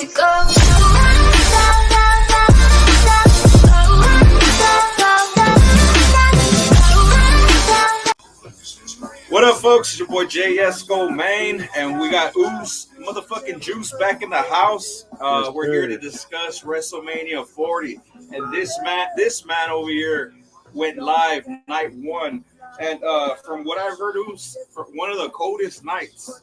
to go. What up, folks? It's your boy J.S.Go Main, and we got Oos motherfucking Juice back in the house. We're here to discuss WrestleMania 40, and this man over here went live night one, and from what I've heard, Oos, for one of the coldest nights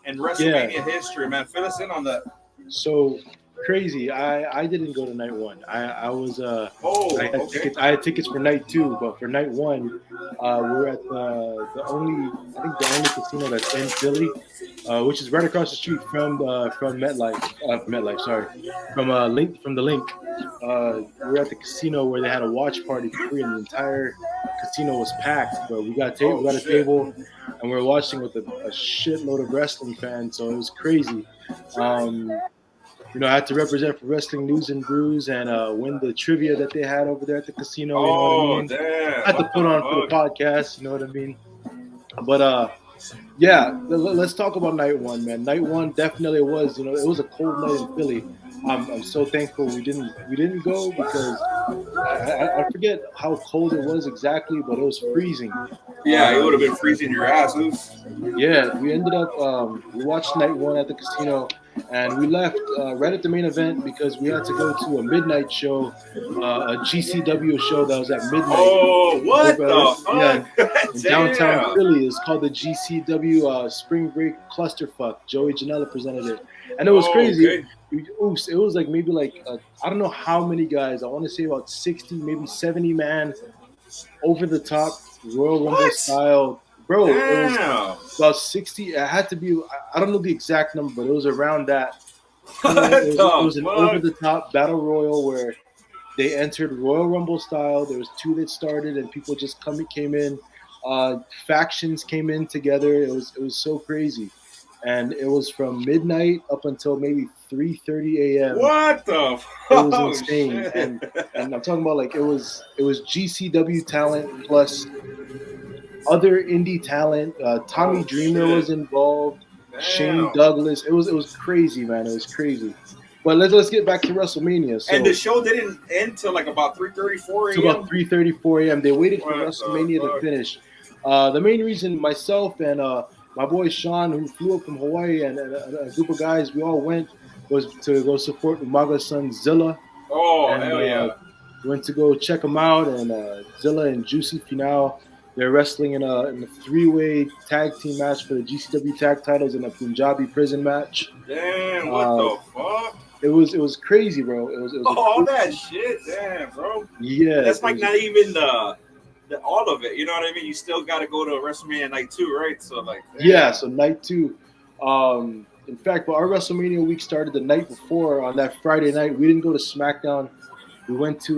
in WrestleMania history. Man, fill us in on that. So crazy. I didn't go to night one. I had tickets for night two, but for night one, we were at the only casino that's in Philly, which is right across the street from the Link. We're at the casino where they had a watch party for free, and the entire casino was packed. But we got a table, and we were watching with a shitload of wrestling fans, so it was crazy. I had to represent for Wrestling News and Brews and win the trivia that they had over there at the casino. You know what I mean? Damn. I had to put on for the podcast. You know what I mean? But let's talk about night one, man. Night one definitely was. It was a cold night in Philly. I'm so thankful we didn't go because I forget how cold it was exactly, but it was freezing. Yeah, it would have been freezing your ass, Oos. Yeah, we ended up we watched night one at the casino. And we left right at the main event because we had to go to a midnight show, a GCW show that was at midnight. Oh, what the fuck? Yeah, in downtown Philly. It's called the GCW Spring Break Clusterfuck. Joey Janela presented it. And it was crazy. Okay. It was like maybe I don't know how many guys. I want to say about 60, maybe 70 man, over the top, Royal Rumble style. Bro, it was about 60. It had to be, I don't know the exact number, but it was around that. It was an over-the-top battle royal where they entered Royal Rumble style. There was two that started, and people just came in. Factions came in together. It was so crazy. And it was from midnight up until maybe 3:30 a.m. What the fuck? It was insane. And I'm talking about it was GCW talent plus other indie talent. Tommy Dreamer was involved. Damn. Shane Douglas. It was crazy, man. It was crazy. But let's get back to WrestleMania. So, and the show didn't end till about 3:34 a.m. Till about 3:34 a.m. They waited for WrestleMania to finish. The main reason myself and my boy Sean, who flew up from Hawaii, and a group of guys, we all went, was to go support Umaga's son Zilla. Oh, and, hell yeah. Went to go check him out, and Zilla and Juicy Finau. They're wrestling in a three-way tag team match for the GCW tag titles in a Punjabi prison match. Damn, what the fuck? It was crazy, bro. It was all that shit, damn, bro. Yeah, that's not even the all of it. You know what I mean? You still got to go to WrestleMania night 2, right? So so night 2. In fact, but our WrestleMania week started the night before. On that Friday night, we didn't go to SmackDown. We went to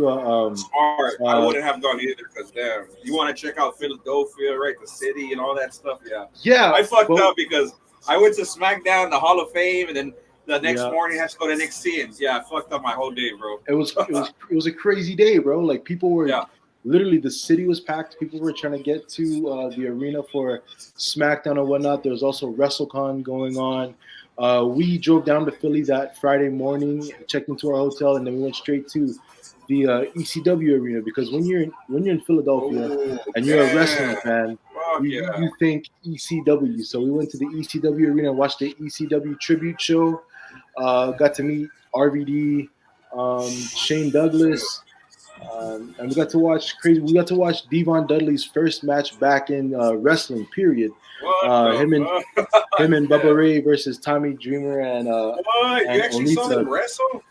smart. I wouldn't have gone either because damn, you want to check out Philadelphia, right? The city and all that stuff. Yeah. I fucked up because I went to SmackDown, the Hall of Fame, and then the next morning I had to go to NXT, and I fucked up my whole day, bro. It was a crazy day, bro. Like people were literally, the city was packed. People were trying to get to the arena for SmackDown and whatnot. There was also WrestleCon going on. We drove down to Philly that Friday morning, checked into our hotel, and then we went straight to the ECW arena because when you're in Philadelphia and you're a wrestling fan, you think ECW. So we went to the ECW arena and watched the ECW tribute show. Got to meet RVD, Shane Douglas, and we got to watch Devon Dudley's first match back in wrestling. Period. Him and Bubba Ray versus Tommy Dreamer and you actually saw them wrestle?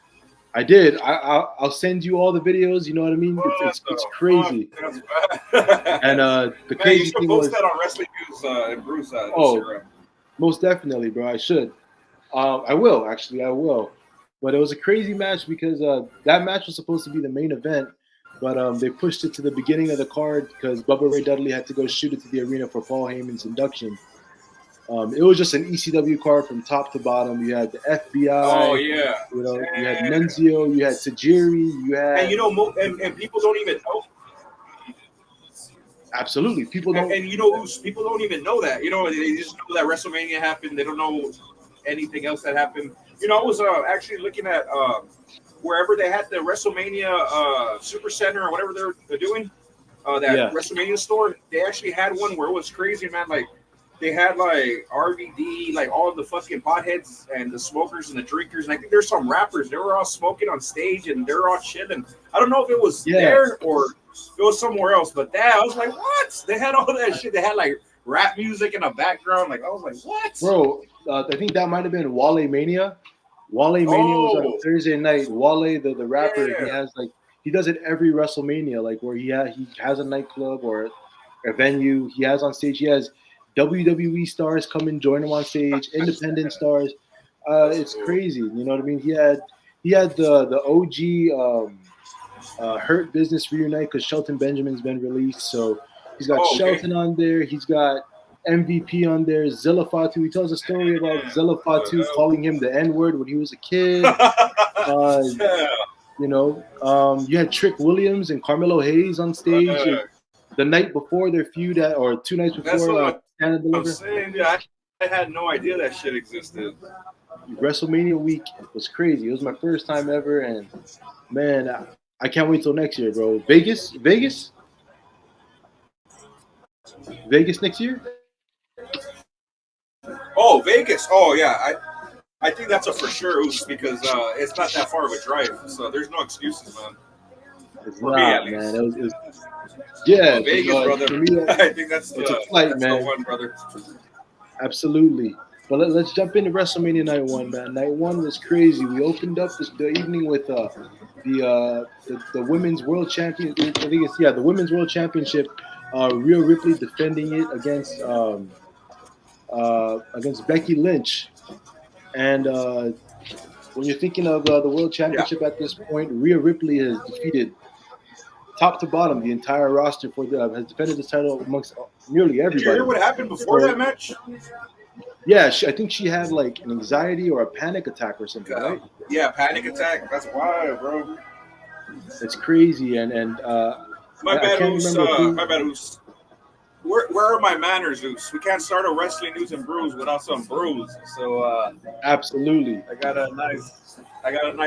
I did. I'll send you all the videos. You know what I mean? It's crazy. And the crazy thing was that on Wrestling News and Brews. Most definitely, bro. I should. I will actually. I will. But it was a crazy match because that match was supposed to be the main event, but they pushed it to the beginning of the card because Bubba Ray Dudley had to go shoot it to the arena for Paul Heyman's induction. It was just an ECW card from top to bottom. You had the FBI. Oh yeah. You had Nunzio. You had Tajiri. You had and people don't even know. Absolutely, people don't. And people don't even know that. They just know that WrestleMania happened. They don't know anything else that happened. I was actually looking at wherever they had the WrestleMania Super Center or whatever they're doing, that WrestleMania store. They actually had one where it was crazy, man. Like they had like RVD, like all of the fucking potheads and the smokers and the drinkers. And I think there's some rappers. They were all smoking on stage and they're all chilling. I don't know if it was there or it was somewhere else, but I was like, what? They had all that shit. They had like rap music in the background. Like I was like, what? Bro, I think that might have been Wale Mania. Wale Mania was on a Thursday night. Wale, the rapper, he does it every WrestleMania, like where he has a nightclub or a venue. He has on stage. He has WWE stars come and join him on stage. Independent stars. It's crazy. You know what I mean? He had the OG Hurt Business reunite because Shelton Benjamin's been released. So he's got Shelton on there. He's got MVP on there. Zilla Fatu. He tells a story about Zilla Fatu calling him the N-word when he was a kid. You had Trick Williams and Carmelo Hayes on stage the night before their feud, or 2 nights before. I'm saying, I had no idea that shit existed. WrestleMania week was crazy. It was my first time ever, and man, I can't wait till next year, bro. Vegas next year. Oh, Vegas. Oh yeah, I think that's a for sure because it's not that far of a drive, so there's no excuses, man. It's for me, at least. Man. It was Vegas, brother. For me, I think that's a flight, man. The one, brother. Absolutely. But let's jump into WrestleMania Night 1, man. Night 1 was crazy. We opened up the evening with the Women's World Champion. I think it's the Women's World Championship. Rhea Ripley defending it against Becky Lynch. And when you're thinking of the World Championship at this point, Rhea Ripley has defeated top to bottom the entire roster has defended this title amongst nearly everybody. Did you hear what happened before that match? Yeah, I think she had like an anxiety or a panic attack or something, right? Yeah, panic attack. That's wild, bro. It's crazy, and my bad, Oos. Where are my manners, Oos? We can't start a wrestling news and brews without some brews. So absolutely, I got a nice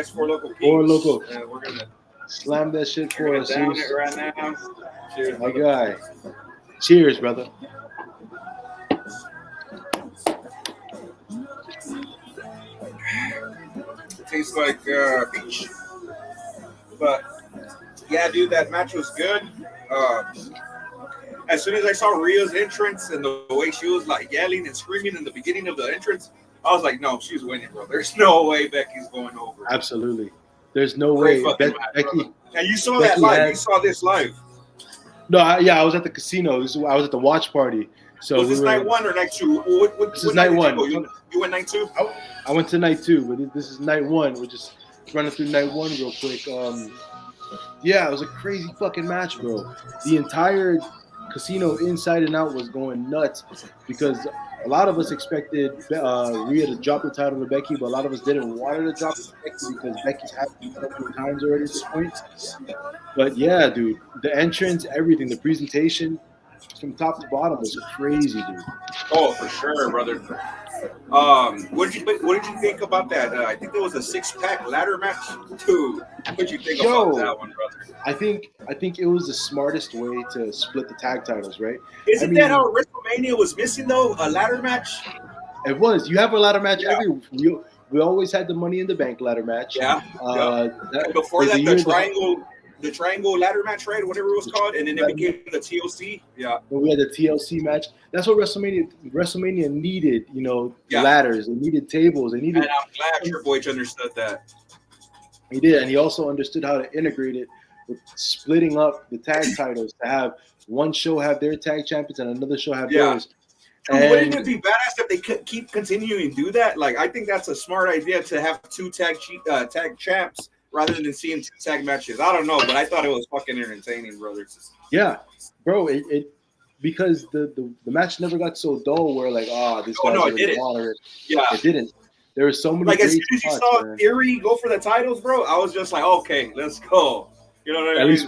Four Loco piece. Four Loco. And we're gonna slam that shit for us. Down it right now. Cheers, my guy. Cheers, brother. It tastes like peach. But yeah, dude, that match was good. As soon as I saw Rhea's entrance and the way she was like yelling and screaming in the beginning of the entrance, I was like, no, she's winning, bro. There's no way Becky's going over. Absolutely. There's no way. Becky. And you saw that live. You saw this live. No, I was at the casino. I was at the watch party. So was this night 1 or night 2? This is night 1. You went night 2? I went to night 2, but this is night 1. We're just running through night 1 real quick. It was a crazy fucking match, bro. The entire casino inside and out was going nuts because a lot of us expected Rhea to drop the title to Becky, but a lot of us didn't want her to drop it to Becky because Becky's happened a couple of times already at this point. But yeah, dude, the entrance, everything, the presentation from top to bottom was crazy, dude. Oh, for sure, brother. What did you think about that? I think there was a 6-pack ladder match too. What did you think about that one, brother? I think it was the smartest way to split the tag titles, right? Isn't that how WrestleMania was missing though? A ladder match? It was. You have a ladder match every. We always had the Money in the Bank ladder match. Yeah. Before that, the triangle ladder match, right? Whatever it was called, and then it became the TLC. Yeah. And we had the TLC match. That's what WrestleMania needed. Ladders. They needed tables. They needed. And I'm glad Triple H understood that. He did, and he also understood how to integrate it with splitting up the tag titles to have one show have their tag champions and another show have theirs. And wouldn't it be badass if they could keep continuing to do that? Like, I think that's a smart idea to have 2 tag champs rather than seeing 2 tag matches. I don't know, but I thought it was fucking entertaining, brothers. Yeah, bro. It because the match never got so dull where like, this guy's it didn't. Yeah, it didn't. There were so many. Like as soon as you saw Theory go for the titles, bro, I was just like, okay, let's go. You know what I mean? At least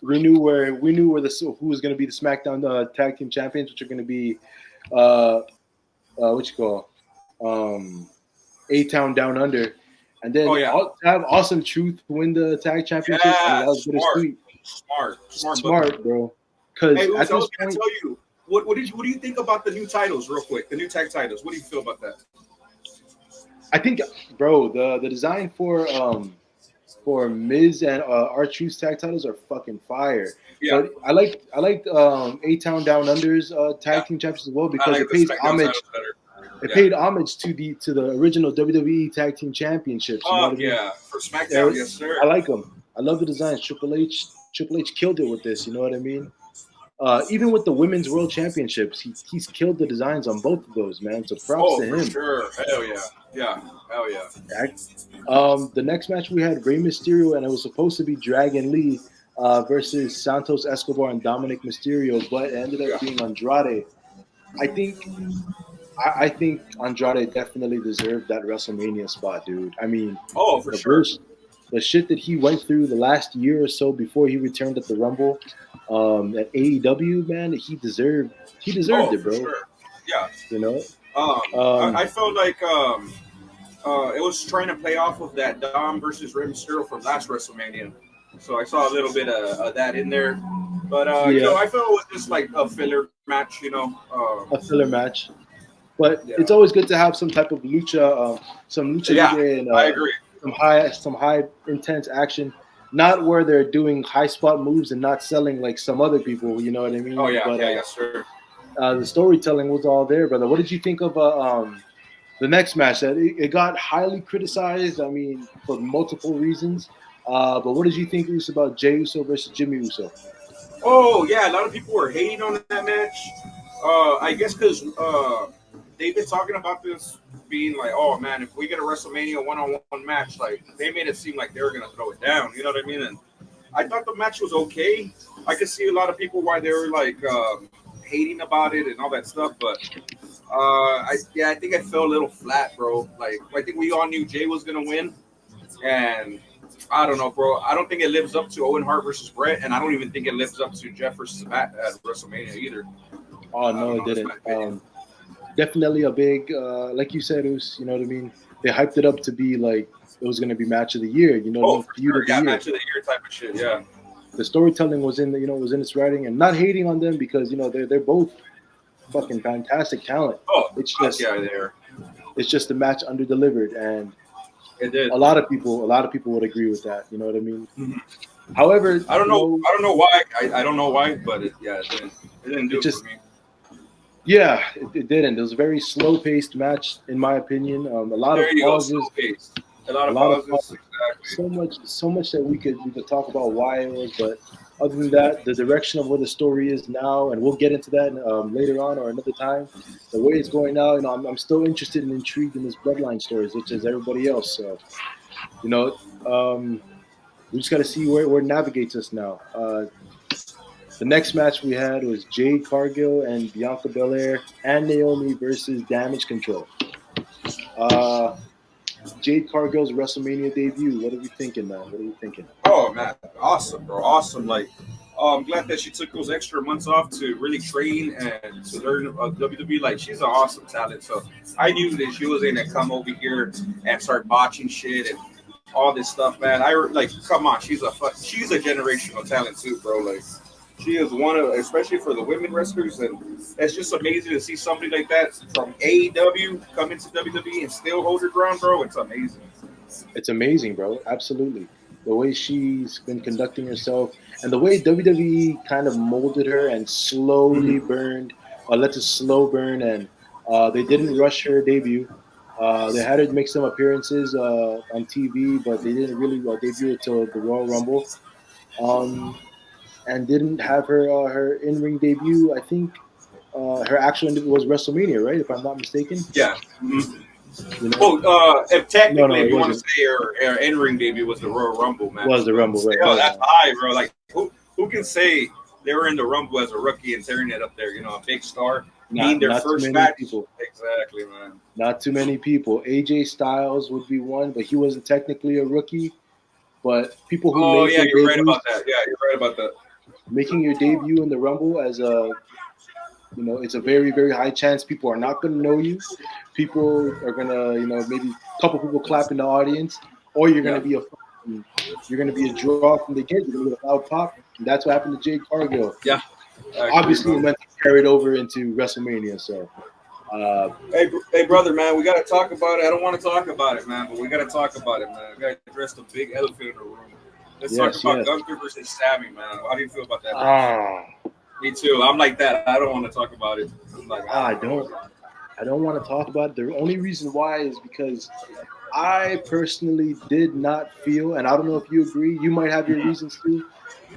we knew where who was going to be the SmackDown tag team champions, which are going to be A-Town Down Under. And then to have Awesome Truth win the tag championship, I mean, that was bittersweet. Smart, bro. Because hey, at I this was going to point, tell you, what do you think about the new titles, real quick? The new tag titles. What do you feel about that? I think, bro, the design for Miz and R-Truth's tag titles are fucking fire. Yeah. But I like A-Town Down Under's tag team champions as well because it pays homage. It paid homage to the original WWE Tag Team Championships. You know what I mean? For SmackDown, yes, sir. I like them. I love the designs. Triple H killed it with this. You know what I mean? Even with the Women's World Championships, he's killed the designs on both of those, man. So props to him. For sure. Hell yeah. Hell yeah. The next match we had Rey Mysterio, and it was supposed to be Dragon Lee versus Santos Escobar and Dominic Mysterio, but it ended up being Andrade. I think Andrade definitely deserved that WrestleMania spot, dude. I mean, for sure. The shit that he went through the last year or so before he returned at the Rumble at AEW, man, he deserved it, bro. Sure. Yeah. You know? I felt like it was trying to play off of that Dom versus Rey Mysterio from last WrestleMania. So I saw a little bit of that in there. But, you know, I felt it was just like a filler match, you know. A filler match. But it's always good to have some type of lucha, libre, and I agree. Some high intense action, not where they're doing high spot moves and not selling like some other people. You know what I mean? Sure. The storytelling was all there, brother. What did you think of the next match? That it got highly criticized. I mean, for multiple reasons. But what did you think, Uso, about Jey Uso versus Jimmy Uso? Oh yeah, a lot of people were hating on that match. I guess because they've been talking about this being like, oh man, if we get a WrestleMania one-on-one match, like they made it seem like they were gonna throw it down. You know what I mean? And I thought the match was okay. I could see a lot of people why they were like hating about it and all that stuff, but I think I fell a little flat, bro. Like I think we all knew Jay was gonna win, and I don't know, bro. I don't think it lives up to Owen Hart versus Brett, and I don't even think it lives up to Jeff versus Matt at WrestleMania either. Oh no, it didn't. Definitely a big, like you said, you know what I mean? They hyped it up to be like it was going to be match of the year, you know, feud of the year. Match of the year type of shit, yeah. The storytelling was in its writing, and not hating on them because they're both fucking fantastic talent. It's just the match under delivered, and it did. A lot of people would agree with that. You know what I mean? Mm-hmm. However, I don't know why. I don't know why, but it didn't do it for me. Yeah, it didn't. It was a very slow-paced match, in my opinion. A lot of pauses. A lot of pauses. Exactly. So much that we could talk about why it was, but other than that, the direction of where the story is now, and we'll get into that later on or another time. The way it's going now, I'm still interested and intrigued in this bloodline stories, which is everybody else. So, we just got to see where it navigates us now. The next match we had was Jade Cargill and Bianca Belair and Naomi versus Damage Control. Jade Cargill's WrestleMania debut. What are we thinking, man? What are we thinking? Oh, man. Awesome, bro. Awesome. Like, I'm glad that she took those extra months off to really train and to learn WWE. Like, she's an awesome talent. So I knew that she was going to come over here and start botching shit and all this stuff, man. Come on. She's a generational talent, too, bro. Like, she is one of, especially for the women wrestlers, and it's just amazing to see somebody like that from AEW come into WWE and still hold her ground, bro. It's amazing. It's amazing, bro. Absolutely. The way she's been conducting herself and the way WWE kind of molded her and slowly let a slow burn, and they didn't rush her debut. They had her make some appearances on TV, but they didn't really debut it till the Royal Rumble. And didn't have her in-ring debut. I think her actual debut was WrestleMania, right? If I'm not mistaken. Yeah. Mm-hmm. If technically, if you want to say her in-ring debut was the Royal Rumble, man. Was the Rumble, right? That's high, bro. Like, who can say they were in the Rumble as a rookie and tearing it up there? A big star. Their first match. People. Exactly, man. Not too many people. AJ Styles would be one, but he wasn't technically a rookie. But people who you're right about that. Yeah, you're right about that. Making your debut in the Rumble as a you know, it's a very, very high chance people are not going to know you. People are going to, you know, maybe a couple people clap in the audience, or you're going to be a draw from the get. You're going to get a loud pop. And that's what happened to Jade Cargill. Yeah. Obviously, it went carried over into WrestleMania. So, hey, brother, man, we got to talk about it. I don't want to talk about it, man, but we got to talk about it, man. We got to address the big elephant in the room. Let's talk about Gunther versus Sammy, man. How do you feel about that? Me too. I'm like that. I don't want to talk about it. I'm like, I don't want to talk about it. The only reason why is because I personally did not feel, and I don't know if you agree. You might have your reasons too.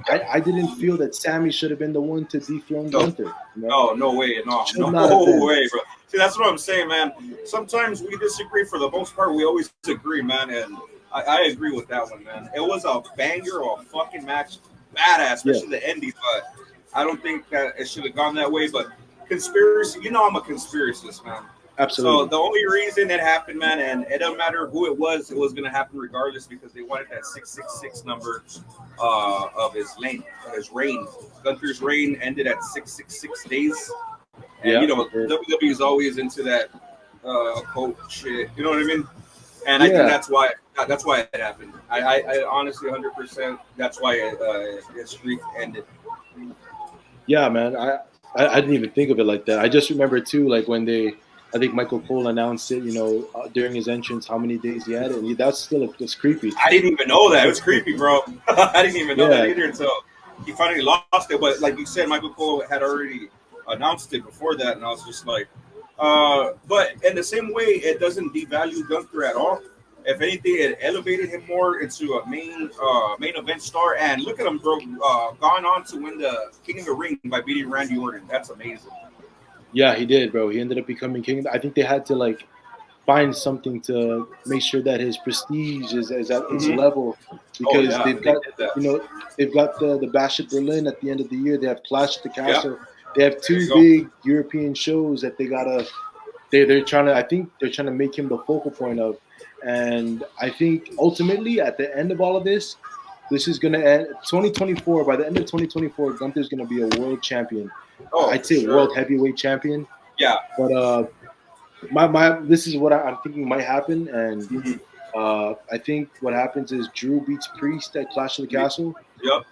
I didn't feel that Sammy should have been the one to dethrone Gunther. You know? No way, no way, bro. See, that's what I'm saying, man. Sometimes we disagree. For the most part, we always agree, man. And I agree with that one, man. It was a banger of a fucking match, badass, especially the ending. But I don't think that it should have gone that way. But conspiracy, you know, I'm a conspiracist, man. Absolutely. So the only reason it happened, man, and it doesn't matter who it was going to happen regardless because they wanted that 666 number of his reign. Gunther's reign ended at 666 days. And, you know, WWE is always into that quote shit. You know what I mean? And I think that's why it happened. I honestly 100% that's why his streak ended. Yeah, man. I didn't even think of it like that. I just remember too, like when I think Michael Cole announced it, you know, during his entrance, how many days he had it. And that's still just creepy. I didn't even know that. It was creepy, bro. I didn't even know that either until he finally lost it. But like you said, Michael Cole had already announced it before that, and I was just like, but in the same way, it doesn't devalue Gunther at all. If anything, it elevated him more into a main event star. And look at him, bro, gone on to win the King of the Ring by beating Randy Orton. That's amazing. Yeah, he did, bro. He ended up becoming king. I think they had to like find something to make sure that his prestige is at its level because they've got the Bash at Berlin at the end of the year. They have Clash at the Castle. Yeah. They have two big European shows that they're trying to. I think they're trying to make him the focal point of. And I think ultimately at the end of all of this is going to end 2024. By the end of 2024, Gunther's going to be a world champion. I'd say world heavyweight champion. Yeah. But this is what I'm thinking might happen, and I think what happens is Drew beats Priest at Clash of the Castle. Yep.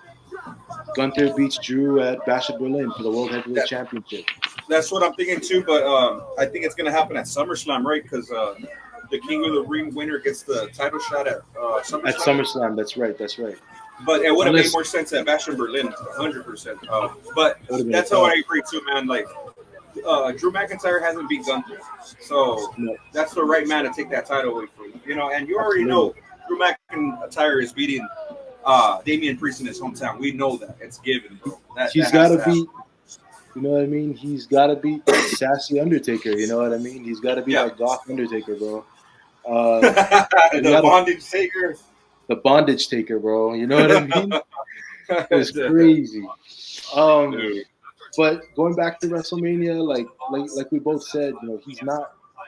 Gunther beats Drew at Bash at Berlin for the world heavyweight championship. That's what I'm thinking too, but I think it's going to happen at SummerSlam, right? Because the King of the Ring winner gets the title shot at SummerSlam. At SummerSlam, that's right. But it would have made more sense at Bash in Berlin, 100%. But that's how I agree too, man. Like, Drew McIntyre hasn't beat Gunther, so that's the right man to take that title away from you. You know, and you already know Drew McIntyre is beating Damian Priest in his hometown. We know that. It's given, bro. He's got to beat. You know what I mean? He's got to beat that sassy Undertaker. You know what I mean? He's got to beat that goth Undertaker, bro. The bondage taker. The bondage taker, bro. You know what I mean? It's crazy. But going back to WrestleMania, like we both said, you know,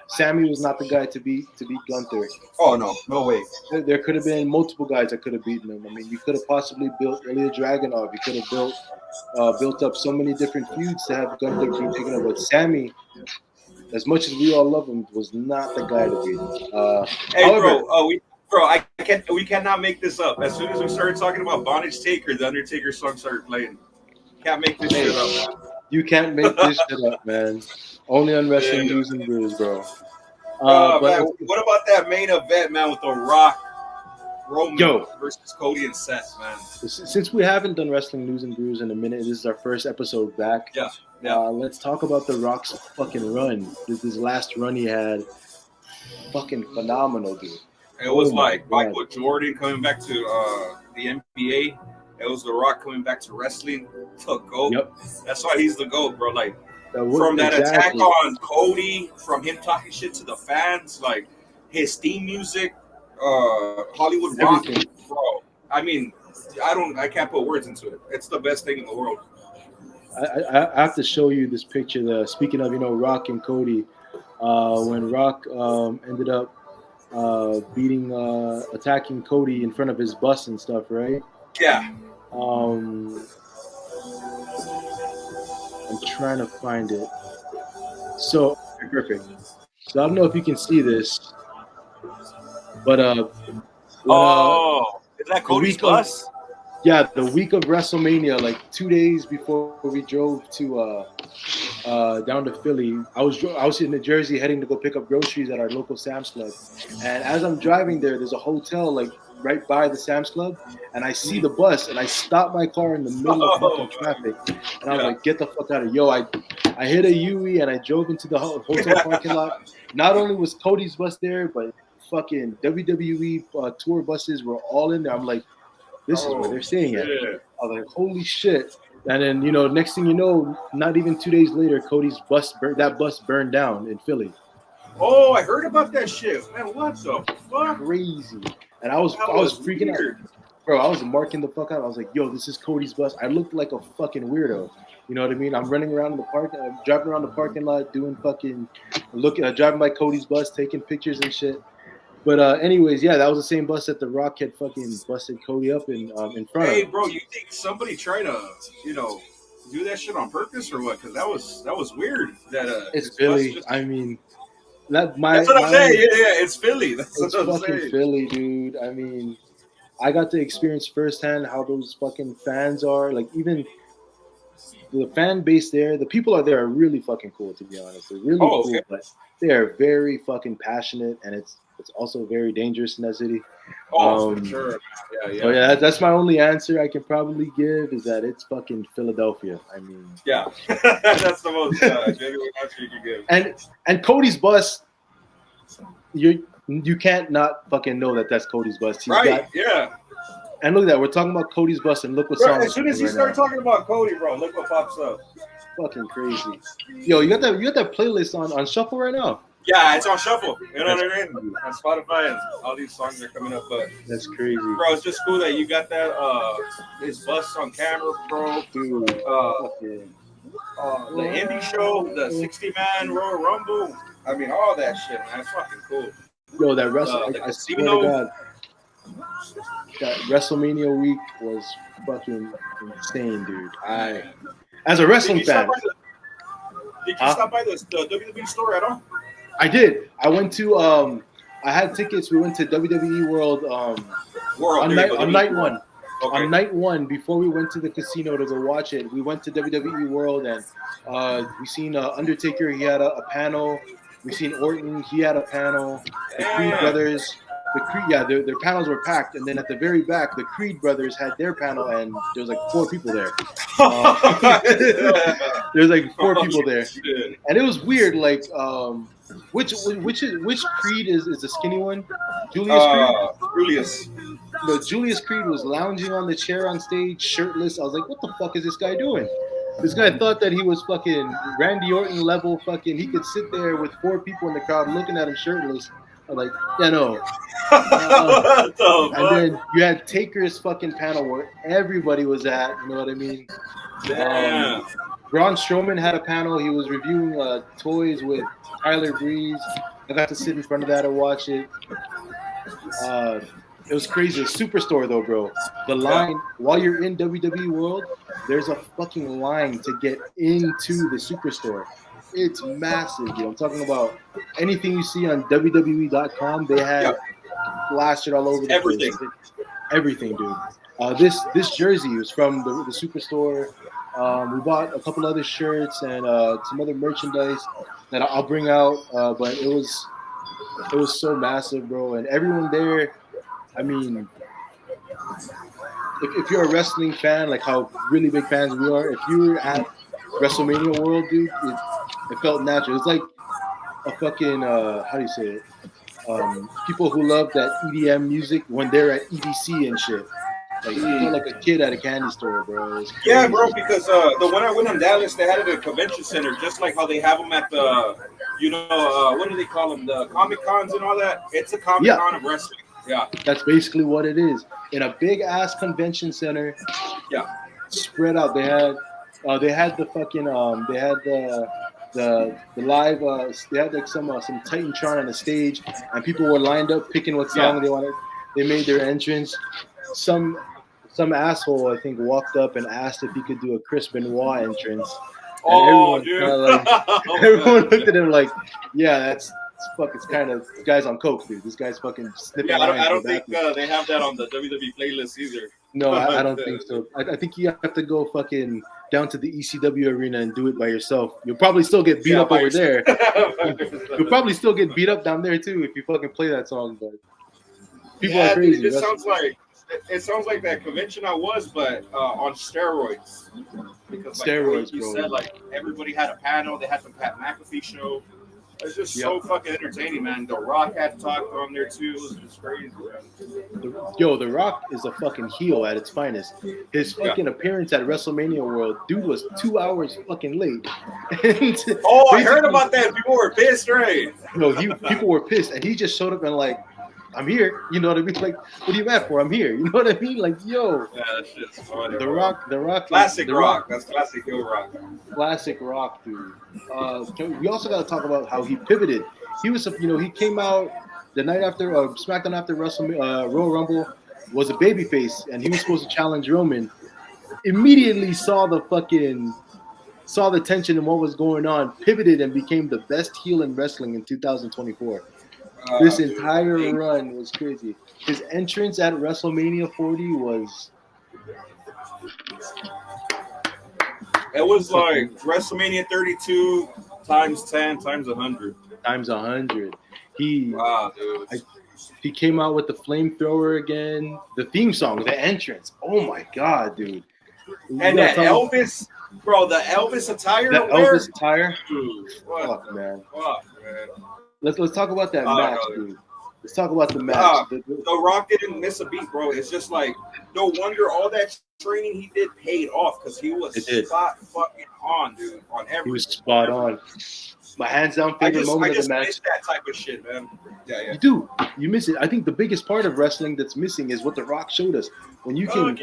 Sammy was not the guy to beat Gunther. Oh no way. There could have been multiple guys that could have beaten him. I mean, you could have possibly built Ilya Dragunov. You could have built up so many different feuds to have Gunther be taken over. But Sammy, as much as we all love him, was not the guy to beat him. Hey, we cannot make this up. As soon as we started talking about Bondage Taker, the Undertaker song started playing. Can't make this shit up, man. You can't make this shit up, man. Only on Wrestling News and Brews, bro. Man, what about that main event, man, with The Rock, Roman versus Cody and Seth, man? Since we haven't done Wrestling News and Brews in a minute, this is our first episode back. Yeah. Let's talk about The Rock's fucking run. This last run he had, fucking phenomenal, dude. It was like Michael Jordan coming back to the NBA. It was The Rock coming back to wrestling. The GOAT. Yep. That's why he's the GOAT, bro. Like, from that attack on Cody, from him talking shit to the fans, like his theme music, Hollywood Rock, bro. I mean, I can't put words into it. It's the best thing in the world. I have to show you this picture. Speaking of, you know, Rock and Cody, when Rock ended up attacking Cody in front of his bus and stuff, right? Yeah. I'm trying to find it. So perfect. So I don't know if you can see this, but when Is that the Cody's week of bus? the week of WrestleMania, like 2 days before we drove to down to Philly, I was in New Jersey heading to go pick up groceries at our local Sam's Club, and as I'm driving there's a hotel like right by the Sam's Club, and I see the bus, and I stop my car in the middle of fucking traffic, and I was like, "Get the fuck out of yo!" I hit a UE and I drove into the hotel parking lot. Not only was Cody's bus there, but fucking WWE tour buses were all in there. I'm like, this is where they're staying at. I was like, holy shit. And then, next thing you know, not even 2 days later, Cody's that bus burned down in Philly. Oh, I heard about that shit. Man, what the fuck? Crazy. And I was freaking out. Bro, I was marking the fuck out. I was like, yo, this is Cody's bus. I looked like a fucking weirdo. You know what I mean? I'm running around in the park, driving around the parking lot, doing fucking, driving by Cody's bus, taking pictures and shit. But anyways, yeah, that was the same bus that the Rock had fucking busted Cody up in front of. Hey, bro, you think somebody tried to, do that shit on purpose or what? Because that was weird. That it's Philly. I mean, that's what I'm saying. Yeah, it's Philly. That's it's what I'm fucking saying. Philly, dude. I mean, I got to experience firsthand how those fucking fans are. Like, even the fan base there, the people there are really fucking cool. To be honest, they're really cool, but they are very fucking passionate, and it's also very dangerous in that city. For sure. Yeah. So yeah, that's my only answer I can probably give is that it's fucking Philadelphia. I mean, yeah, that's the most genuine answer you can give. And Cody's bus, you can't not fucking know that that's Cody's bus. Yeah. And look at that, we're talking about Cody's bus, and look what song. As soon as you start talking about Cody, bro, look what pops up. Fucking crazy. Yo, you got that playlist on shuffle right now? Yeah, it's on shuffle. You know what I mean? On Spotify, and all these songs are coming up. But that's crazy, bro. It's just cool that you got that this bus on camera, bro. Dude, the indie show, the 60-man Royal Rumble. I mean, all that shit, man. It's fucking cool. Yo, that I swear to God, that WrestleMania week was fucking insane, dude. As a wrestling fan. Did you stop by the WWE store at all? I did. I went to I had tickets. We went to WWE World on night one. Okay. On night one, before we went to the casino to go watch it, we went to WWE World, and we seen Undertaker. He had a panel. We seen Orton. He had a panel. The Creed brothers. Their panels were packed, and then at the very back, the Creed brothers had their panel, and there was like 4 people there. There was like 4 people there, and it was weird. Like, which Creed is the skinny one? Julius Creed. Julius. No, Julius Creed was lounging on the chair on stage, shirtless. I was like, what the fuck is this guy doing? This guy thought that he was fucking Randy Orton level. Fucking, he could sit there with 4 people in the crowd looking at him shirtless. I'm like, yeah, no. And then you had Taker's fucking panel where everybody was at. You know what I mean? Braun Strowman had a panel. He was reviewing toys with Tyler Breeze. I got to sit in front of that and watch it. It was crazy. Superstore though, bro. The line while you're in WWE World, there's a fucking line to get into the Superstore. It's massive, dude. I'm talking about anything you see on WWE.com. They have plastered all over the place. Everything, dude. This jersey was from the Superstore. We bought a couple other shirts and some other merchandise that I'll bring out. But it was so massive, bro. And everyone there, I mean, if you're a wrestling fan, like how really big fans we are, if you were at WrestleMania World, dude, it felt natural. It's like a fucking how do you say it? People who love that EDM music when they're at EDC and shit. Like, you feel like a kid at a candy store, bro. Yeah, bro, because the one I went in Dallas, they had it at a convention center, just like how they have them at the, what do they call them? The Comic Cons and all that. It's a Comic Con of wrestling. Yeah. That's basically what it is. In a big ass convention center. Yeah. Spread out. They had the fucking they had the live they had like some Titantron on the stage, and people were lined up picking what song they wanted. They made their entrance. Some asshole, I think, walked up and asked if he could do a Chris Benoit entrance. Oh, dude. Everyone looked at him like, yeah, it's kind of guy's on coke, dude. This guy's fucking snipping. Yeah, I don't think they have that on the WWE playlist either. No, I don't think so. I think you have to go fucking down to the ECW arena and do it by yourself. You'll probably still get beat up over there. You'll probably still get beat up down there too if you fucking play that song. But people are crazy. Dude, it sounds like that convention I was, but on steroids. Because steroids, you bro. said like everybody had a panel. They had the Pat McAfee show. It's just so fucking entertaining, man. The Rock had talked on there too. It was just crazy, man. The Rock is a fucking heel at its finest. His fucking appearance at WrestleMania World, dude, was 2 hours fucking late. I heard about that. People were pissed, right? No, people were pissed, and he just showed up and like, I'm here. You know what I mean? Like, what are you mad for? I'm here. You know what I mean? Like, yo. Yeah, that shit's funny. The Rock. Classic Rock. That's classic heel Rock. Classic Rock, dude. We also got to talk about how he pivoted. He was, he came out the night after SmackDown after Royal Rumble, was a babyface, and he was supposed to challenge Roman. Immediately saw the tension and what was going on, pivoted and became the best heel in wrestling in 2024. This entire run was crazy. His entrance at WrestleMania 40 was... It was like WrestleMania 32 times 10 times 100. Times 100. Wow, dude. He came out with the flamethrower again. The theme song, the entrance. Oh my god, dude. And that Elvis, bro, the Elvis attire. That Elvis attire? Dude, fuck, man. Fuck, man. Let's talk about that match, dude. Let's talk about the match. The Rock didn't miss a beat, bro. It's just like, no wonder all that training he did paid off because he was spot fucking on, dude. On everything. He was spot on. My hands down favorite moment of the match. I just miss that type of shit, man. Yeah. You do. You miss it. I think the biggest part of wrestling that's missing is what The Rock showed us. When you can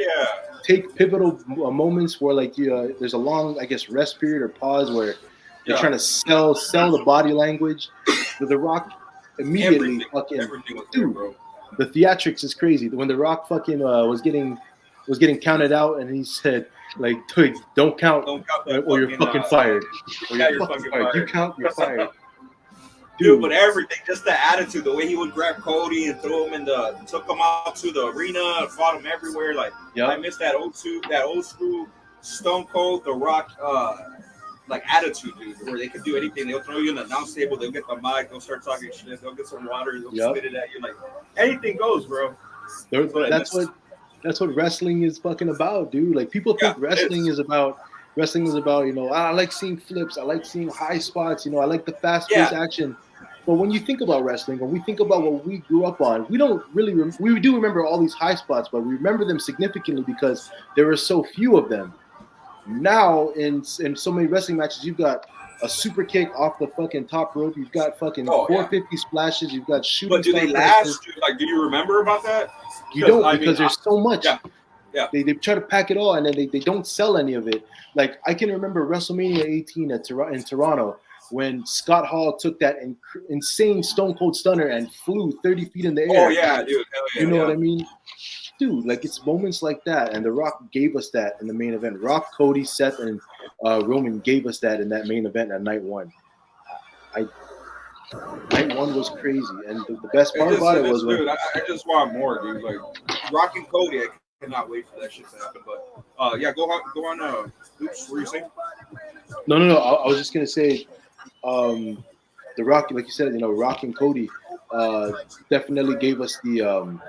take pivotal moments where, like, there's a long, I guess, rest period or pause where you're trying to sell the body language. The Rock immediately everything was there, bro. The theatrics is crazy. When The Rock fucking was getting counted out, and he said, like, don't count or you're fucking fired. You're fucking fired. You count, you're fired. Dude, but everything, just the attitude, the way he would grab Cody and took him out to the arena and fought him everywhere. Like, I miss that old school Stone Cold, The Rock, like attitude, dude, where they could do anything. They'll throw you in the announce table, they'll get the mic, they'll start talking shit, they'll get some water, they'll spit it at you. Like, anything goes, bro. That's what wrestling is fucking about, dude. Like, people think wrestling is about, I like seeing flips, I like seeing high spots, I like the fast-paced action. But when you think about wrestling, when we think about what we grew up on, we don't really we do remember all these high spots, but we remember them significantly because there were so few of them. Now, in so many wrestling matches, you've got a super kick off the fucking top rope. You've got fucking 450 splashes. You've got shooting. But do they last? Like, do you remember about that? You don't, because there's so much. Yeah. They try to pack it all, and then they don't sell any of it. Like, I can remember WrestleMania 18 in Toronto when Scott Hall took that insane Stone Cold Stunner and flew 30 feet in the air. Oh, yeah, dude. Hell yeah, you know what I mean? Dude, like, it's moments like that, and The Rock gave us that in the main event. Rock, Cody, Seth, and Roman gave us that in that main event at night one. Night one was crazy, and the best part about it was, dude, I just want more, dude. Like, Rock and Cody, I cannot wait for that shit to happen. But go on. Oops, what were you saying? No. I was just gonna say, The Rock, like you said, Rock and Cody definitely gave us the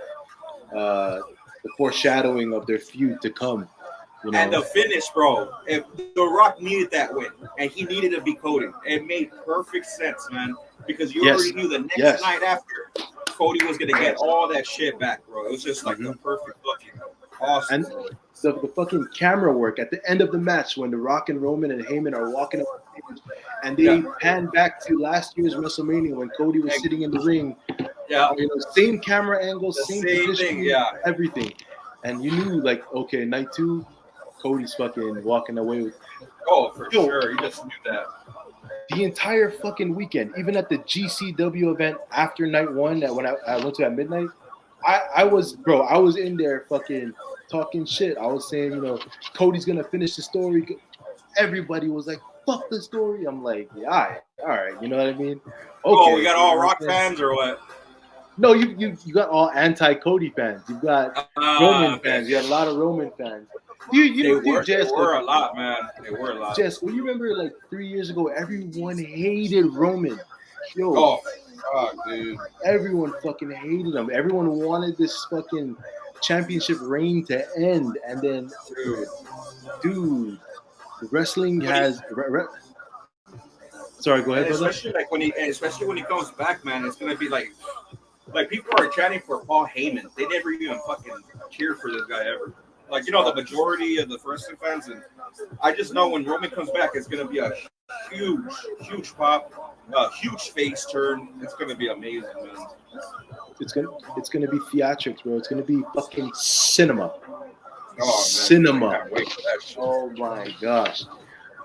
foreshadowing of their feud to come. And the finish, bro. If The Rock needed that win, and he needed to be Cody, it made perfect sense, man. Because you already knew the next night after, Cody was gonna get all that shit back, bro. It was just like the perfect looking, awesome. And the fucking camera work at the end of the match when The Rock and Roman and Heyman are walking up the stage, and they pan back to last year's WrestleMania when Cody was sitting in the ring. Yeah, same camera angle, same position, thing, everything. And you knew, like, okay, night two, Cody's fucking walking away with. Oh, for sure. You just knew that. The entire fucking weekend, even at the GCW event after night one, when I went to at midnight, I was in there fucking talking shit. I was saying, Cody's gonna finish the story. Everybody was like, fuck the story. I'm like, yeah, all right, you know what I mean? Oh, we Okay. got all Rock fans or what? No, you got all anti-Cody fans. You've got Roman fans. You got a lot of Roman fans. They You were a lot, man. They were a lot. Jess, well, you remember like 3 years ago, everyone hated Roman. Yo, oh, fuck, dude. Everyone fucking hated him. Everyone wanted this fucking championship reign to end, and then, dude, wrestling has. Sorry, go ahead, brother. Especially when he comes back, man, it's gonna be like people are chanting for Paul Heyman. They never even fucking cheer for this guy ever. Like, you know, the majority of the wrestling fans, and I just know when Roman comes back, it's gonna be a huge pop, a huge face turn. It's gonna be amazing, man. It's gonna be theatrics, bro. It's gonna be fucking cinema. Oh, cinema. Oh my gosh.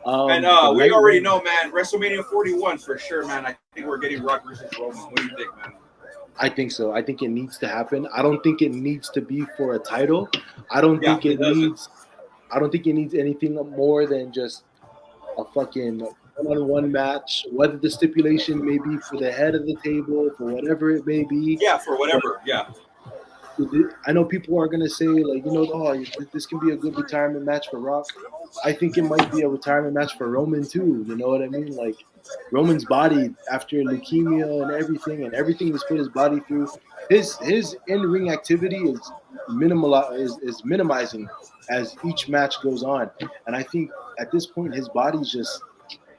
And we already know, man. WrestleMania 41 for sure, man. I think we're getting Rock versus Roman. What do you think, man? I think so. I think it needs to happen. I don't think it needs to be for a title. I don't think it needs anything more than just a fucking one-on-one match. Whether the stipulation may be for the head of the table, for whatever it may be. Yeah, for whatever. Yeah. I know people are gonna say, like, you know, oh, this can be a good retirement match for Rock. I think it might be a retirement match for Roman too. You know what I mean? Like, Roman's body after leukemia and everything he's put his body through, his in-ring activity is minimizing as each match goes on. And I think at this point his body's just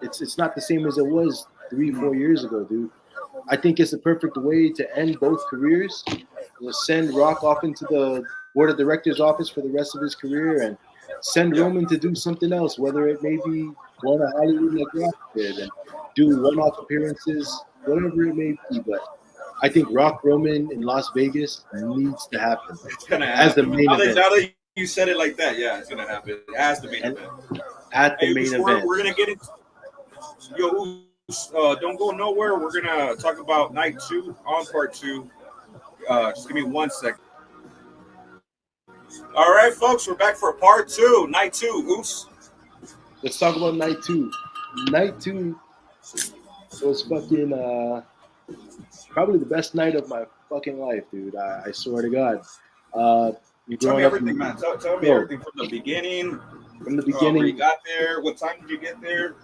it's not the same as it was 3-4 years ago, dude. I think it's the perfect way to end both careers. We'll send Rock off into the board of directors office for the rest of his career and send Roman to do something else, whether it may be going to Hollywood like Rock did and do one-off appearances, whatever it may be. But I think Rock Roman in Las Vegas needs to happen. It's gonna happen. As the main event. Now that you said it like that, yeah, it's gonna happen as the main event. At the main event, we're gonna get into don't go nowhere. We're gonna talk about night 2 on part 2. Just give me 1 second. All right, folks, we're back for part 2, night 2. Oos. Let's talk about night 2. Night 2 was fucking probably the best night of my fucking life, dude. I swear to God. Tell me everything, man. Tell me everything from the beginning. From the beginning. Where you got there. What time did you get there?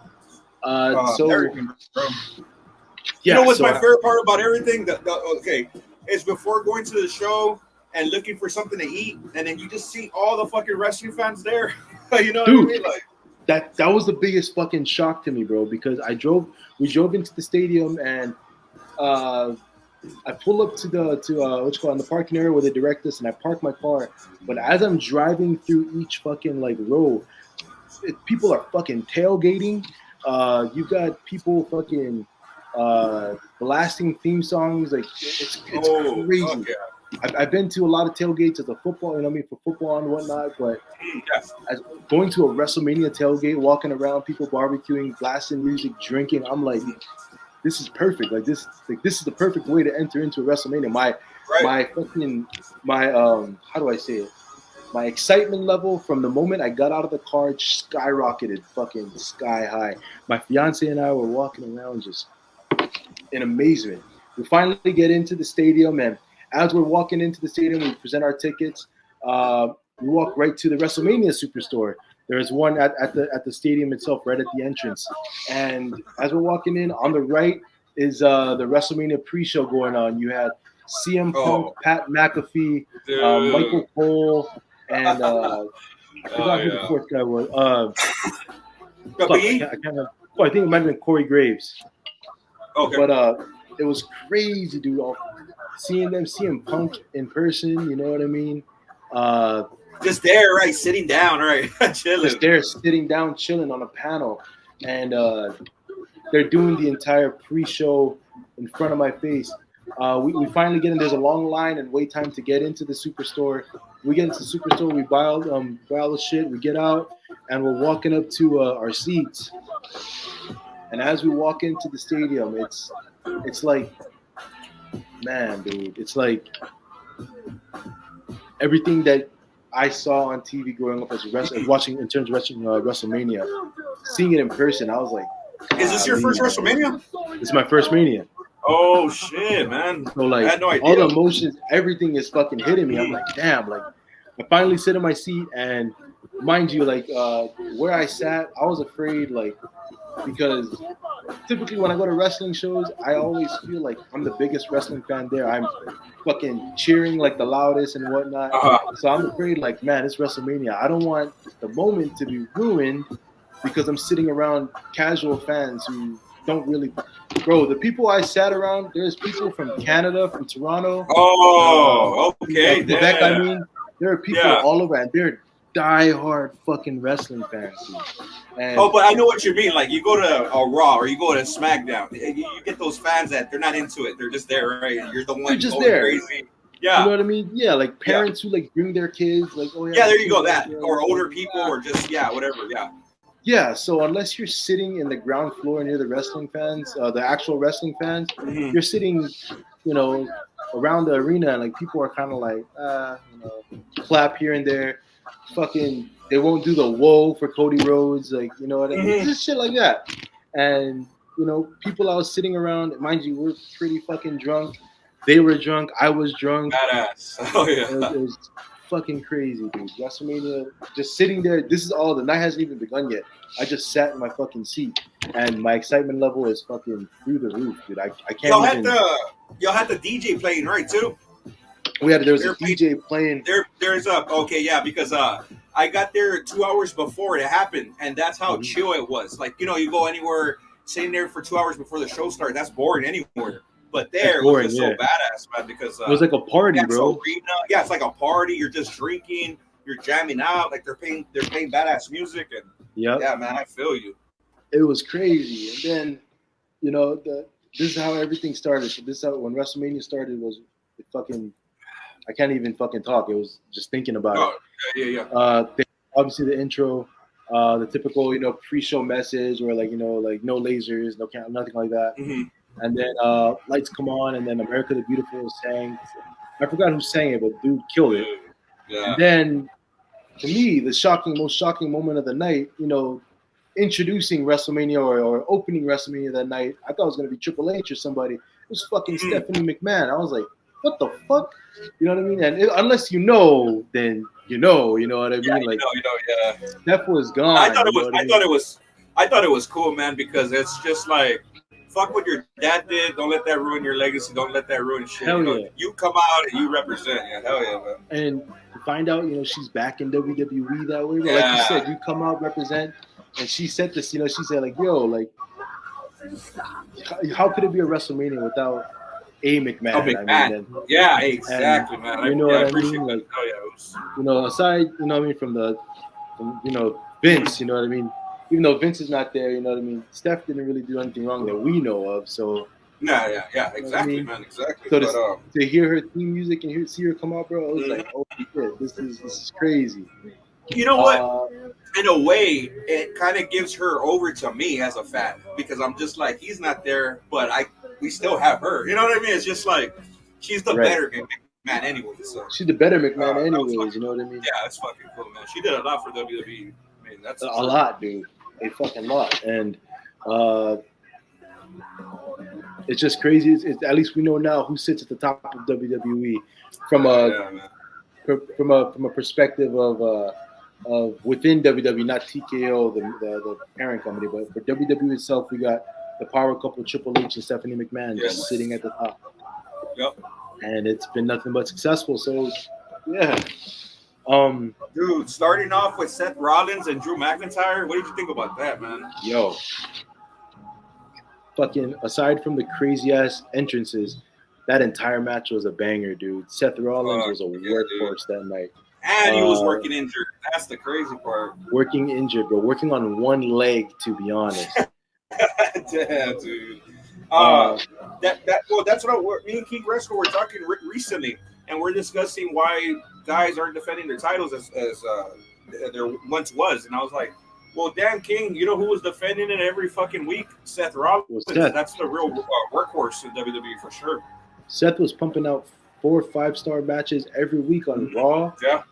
Everything, bro. You know what's my favorite part about everything? Is before going to the show and looking for something to eat, and then you just see all the fucking wrestling fans there. You know, dude, what I mean? Like, that was the biggest fucking shock to me, bro. Because we drove into the stadium, and I pull up to the parking area where they direct us, and I park my car. But as I'm driving through each fucking like row, people are fucking tailgating. You got people fucking blasting theme songs. Like, it's crazy. Okay. I've been to a lot of tailgates as a football, you know what I mean, for football and whatnot. But going to a WrestleMania tailgate, walking around, people barbecuing, blasting music, drinking, I'm like, this is perfect. Like this is the perfect way to enter into a WrestleMania. My how do I say it? My excitement level from the moment I got out of the car skyrocketed, fucking sky high. My fiance and I were walking around just in amazement. We finally get into the stadium, and as we're walking into the stadium, we present our tickets. We walk right to the WrestleMania Superstore. There's one at the stadium itself, right at the entrance. And as we're walking in, on the right is the WrestleMania pre-show going on. You had CM Punk, Pat McAfee, Michael Cole, and I forgot who the fourth guy was. I can't remember. I think it might have been Corey Graves. Okay. But it was crazy, dude. Seeing CM Punk in person, you know what I mean? Just there, right? Sitting down, right? Chilling. Just there, sitting down, chilling on a panel. And they're doing the entire pre-show in front of my face. We finally get in. There's a long line and wait time to get into the Superstore. We get into the Superstore. We buy all the shit. We get out, and we're walking up to our seats. And as we walk into the stadium, it's like, man, dude, it's like everything that I saw on TV growing up as watching in terms of WrestleMania, seeing it in person, I was like, is this your first WrestleMania? It's my first Mania. Oh shit, man! So like, I had no idea. all the emotions, everything is fucking hitting me. I'm like, damn! Like, I finally sit in my seat, and mind you, like, where I sat, I was afraid, like, because typically when I go to wrestling shows, I always feel like I'm the biggest wrestling fan there. I'm fucking cheering like the loudest and whatnot. So I'm afraid, like, man, it's WrestleMania. I don't want the moment to be ruined because I'm sitting around casual fans who don't really. Bro, the people I sat around, there's people from Canada, from Toronto. Oh, okay. Quebec, I mean. There are people all over, and they're diehard fucking wrestling fans. And but I know what you mean. Like, you go to a Raw or you go to SmackDown, you get those fans that they're not into it. They're just there, right? You're the one just going there. Crazy. Yeah. You know what I mean? Yeah, like parents who like bring their kids, like, oh yeah. Yeah, there you go. That or older people or just whatever. Yeah. Yeah. So unless you're sitting in the ground floor near the wrestling fans, the actual wrestling fans, you're sitting, around the arena, and like people are kind of like, clap here and there. Fucking, they won't do the whoa for Cody Rhodes, like, you know what I mean? Just shit like that. And people I was sitting around, mind you, we're pretty fucking drunk. They were drunk. I was drunk. Badass. Oh yeah. It was fucking crazy, dude. WrestleMania, just sitting there. This is all. The night hasn't even begun yet. I just sat in my fucking seat, and my excitement level is fucking through the roof, dude. I can't. Y'all had the DJ playing, right, too? There was a DJ playing. There's because I got there 2 hours before it happened, and that's how chill it was. Like, you go anywhere, sitting there for 2 hours before the show started. That's boring anywhere. But there it was just so badass, man, because it was like a party, bro. It's like a party. You're just drinking, you're jamming out, like they're playing badass music, and yeah, man, I feel you. It was crazy, and then this is how everything started. So this is how when WrestleMania started was fucking. I can't even fucking talk. It was just thinking about it. Yeah. Obviously the intro, the typical pre-show message where like no lasers, no camera, nothing like that. And then lights come on, and then America the Beautiful sang. I forgot who sang it, but dude killed it. Yeah. And then, to me, the most shocking moment of the night, introducing WrestleMania or opening WrestleMania that night, I thought it was going to be Triple H or somebody. It was fucking Stephanie McMahon. I was like, what the fuck? You know what I mean? And unless then you know what I mean? Yeah. Steph was gone. I thought it was cool, man, because it's just like, fuck what your dad did. Don't let that ruin your legacy. Don't let that ruin shit. You come out and you represent. Yeah, hell yeah, man. And to find out, she's back in WWE that way. But like you said, you come out, represent. And she said this, she said like, yo, like, how could it be a WrestleMania without a McMahon? I mean, yeah, exactly, man. You know what I mean? Like, aside, from Vince, you know what I mean? Even though Vince is not there, you know what I mean? Steph didn't really do anything wrong that we know of, so. Yeah, exactly, man, exactly. So to hear her theme music and see her come out, bro, I was like, oh shit, this is crazy. You know what? In a way, it kind of gives her over to me as a fan, because I'm just like, he's not there, but we still have her. You know what I mean? It's just like, she's the better McMahon anyway. So. She's the better McMahon anyways, you know what I mean? Yeah, that's fucking cool, man. She did a lot for WWE. I mean, that's a lot, dude. A fucking lot. And it's just crazy. It's, at least we know now who sits at the top of WWE from a perspective of within WWE, not TKO, the parent company, but for WWE itself, we got the power couple Triple H and Stephanie McMahon just sitting at the top. Yep. And it's been nothing but successful. So yeah. Dude, starting off with Seth Rollins and Drew McIntyre, what did you think about that, man? Yo, fucking aside from the crazy ass entrances, that entire match was a banger, dude. Seth Rollins was a workhorse that night, and he was working injured. That's the crazy part. Working injured, bro. Working on one leg, to be honest. Damn, dude. That's what me and Keith Resco were talking recently, and we're discussing why guys aren't defending their titles as there once was, and I was like, well, damn, King, you know who was defending it every fucking week? Seth Rollins. That's the real workhorse in WWE for sure. Seth was pumping out 4 5-star matches every week on Raw. Yeah.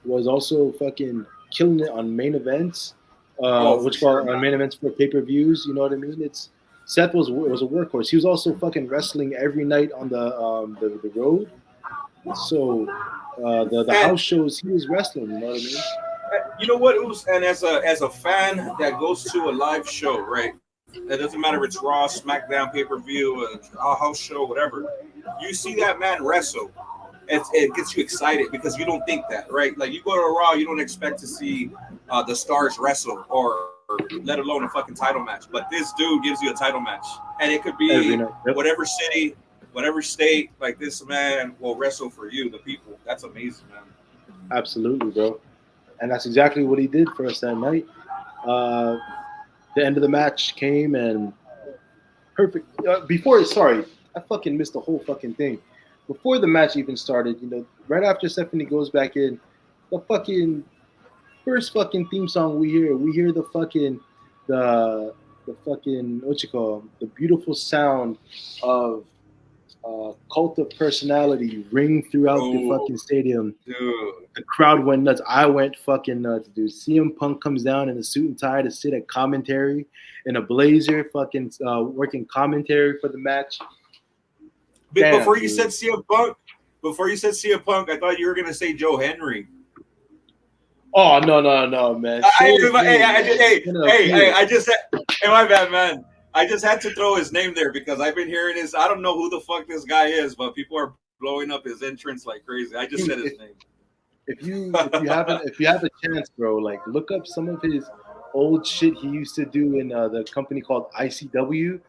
Was also fucking killing it on main events. On main events for pay-per-views. You know what I mean? Seth was a workhorse. He was also fucking wrestling every night on the road. So the house shows he was wrestling. You know what I mean? You know what? And as a fan that goes to a live show, right? It doesn't matter if it's Raw, SmackDown, pay-per-view, a house show, whatever. You see that man wrestle. It gets you excited because you don't think that, right? Like you go to a Raw, you don't expect to see the stars wrestle or let alone a fucking title match. But this dude gives you a title match, and it could be whatever city, whatever state. Like this man will wrestle for you, the people. That's amazing, man. Absolutely, bro. And that's exactly what he did for us that night. The end of the match came and perfect. I fucking missed the whole fucking thing. Before the match even started, right after Stephanie goes back in, the fucking first fucking theme song we hear the fucking the beautiful sound of Cult of Personality ring throughout the fucking stadium. Dude. The crowd went nuts. I went fucking nuts, dude. CM Punk comes down in a suit and tie to sit at commentary in a blazer, fucking working commentary for the match. Before you said CM Punk, I thought you were gonna say Joe Henry. Oh no, man. My bad, man. I just had to throw his name there because I've been hearing his. I don't know who the fuck this guy is, but people are blowing up his entrance like crazy. I just said his name. If you have a chance, bro, like look up some of his old shit he used to do in the company called ICW.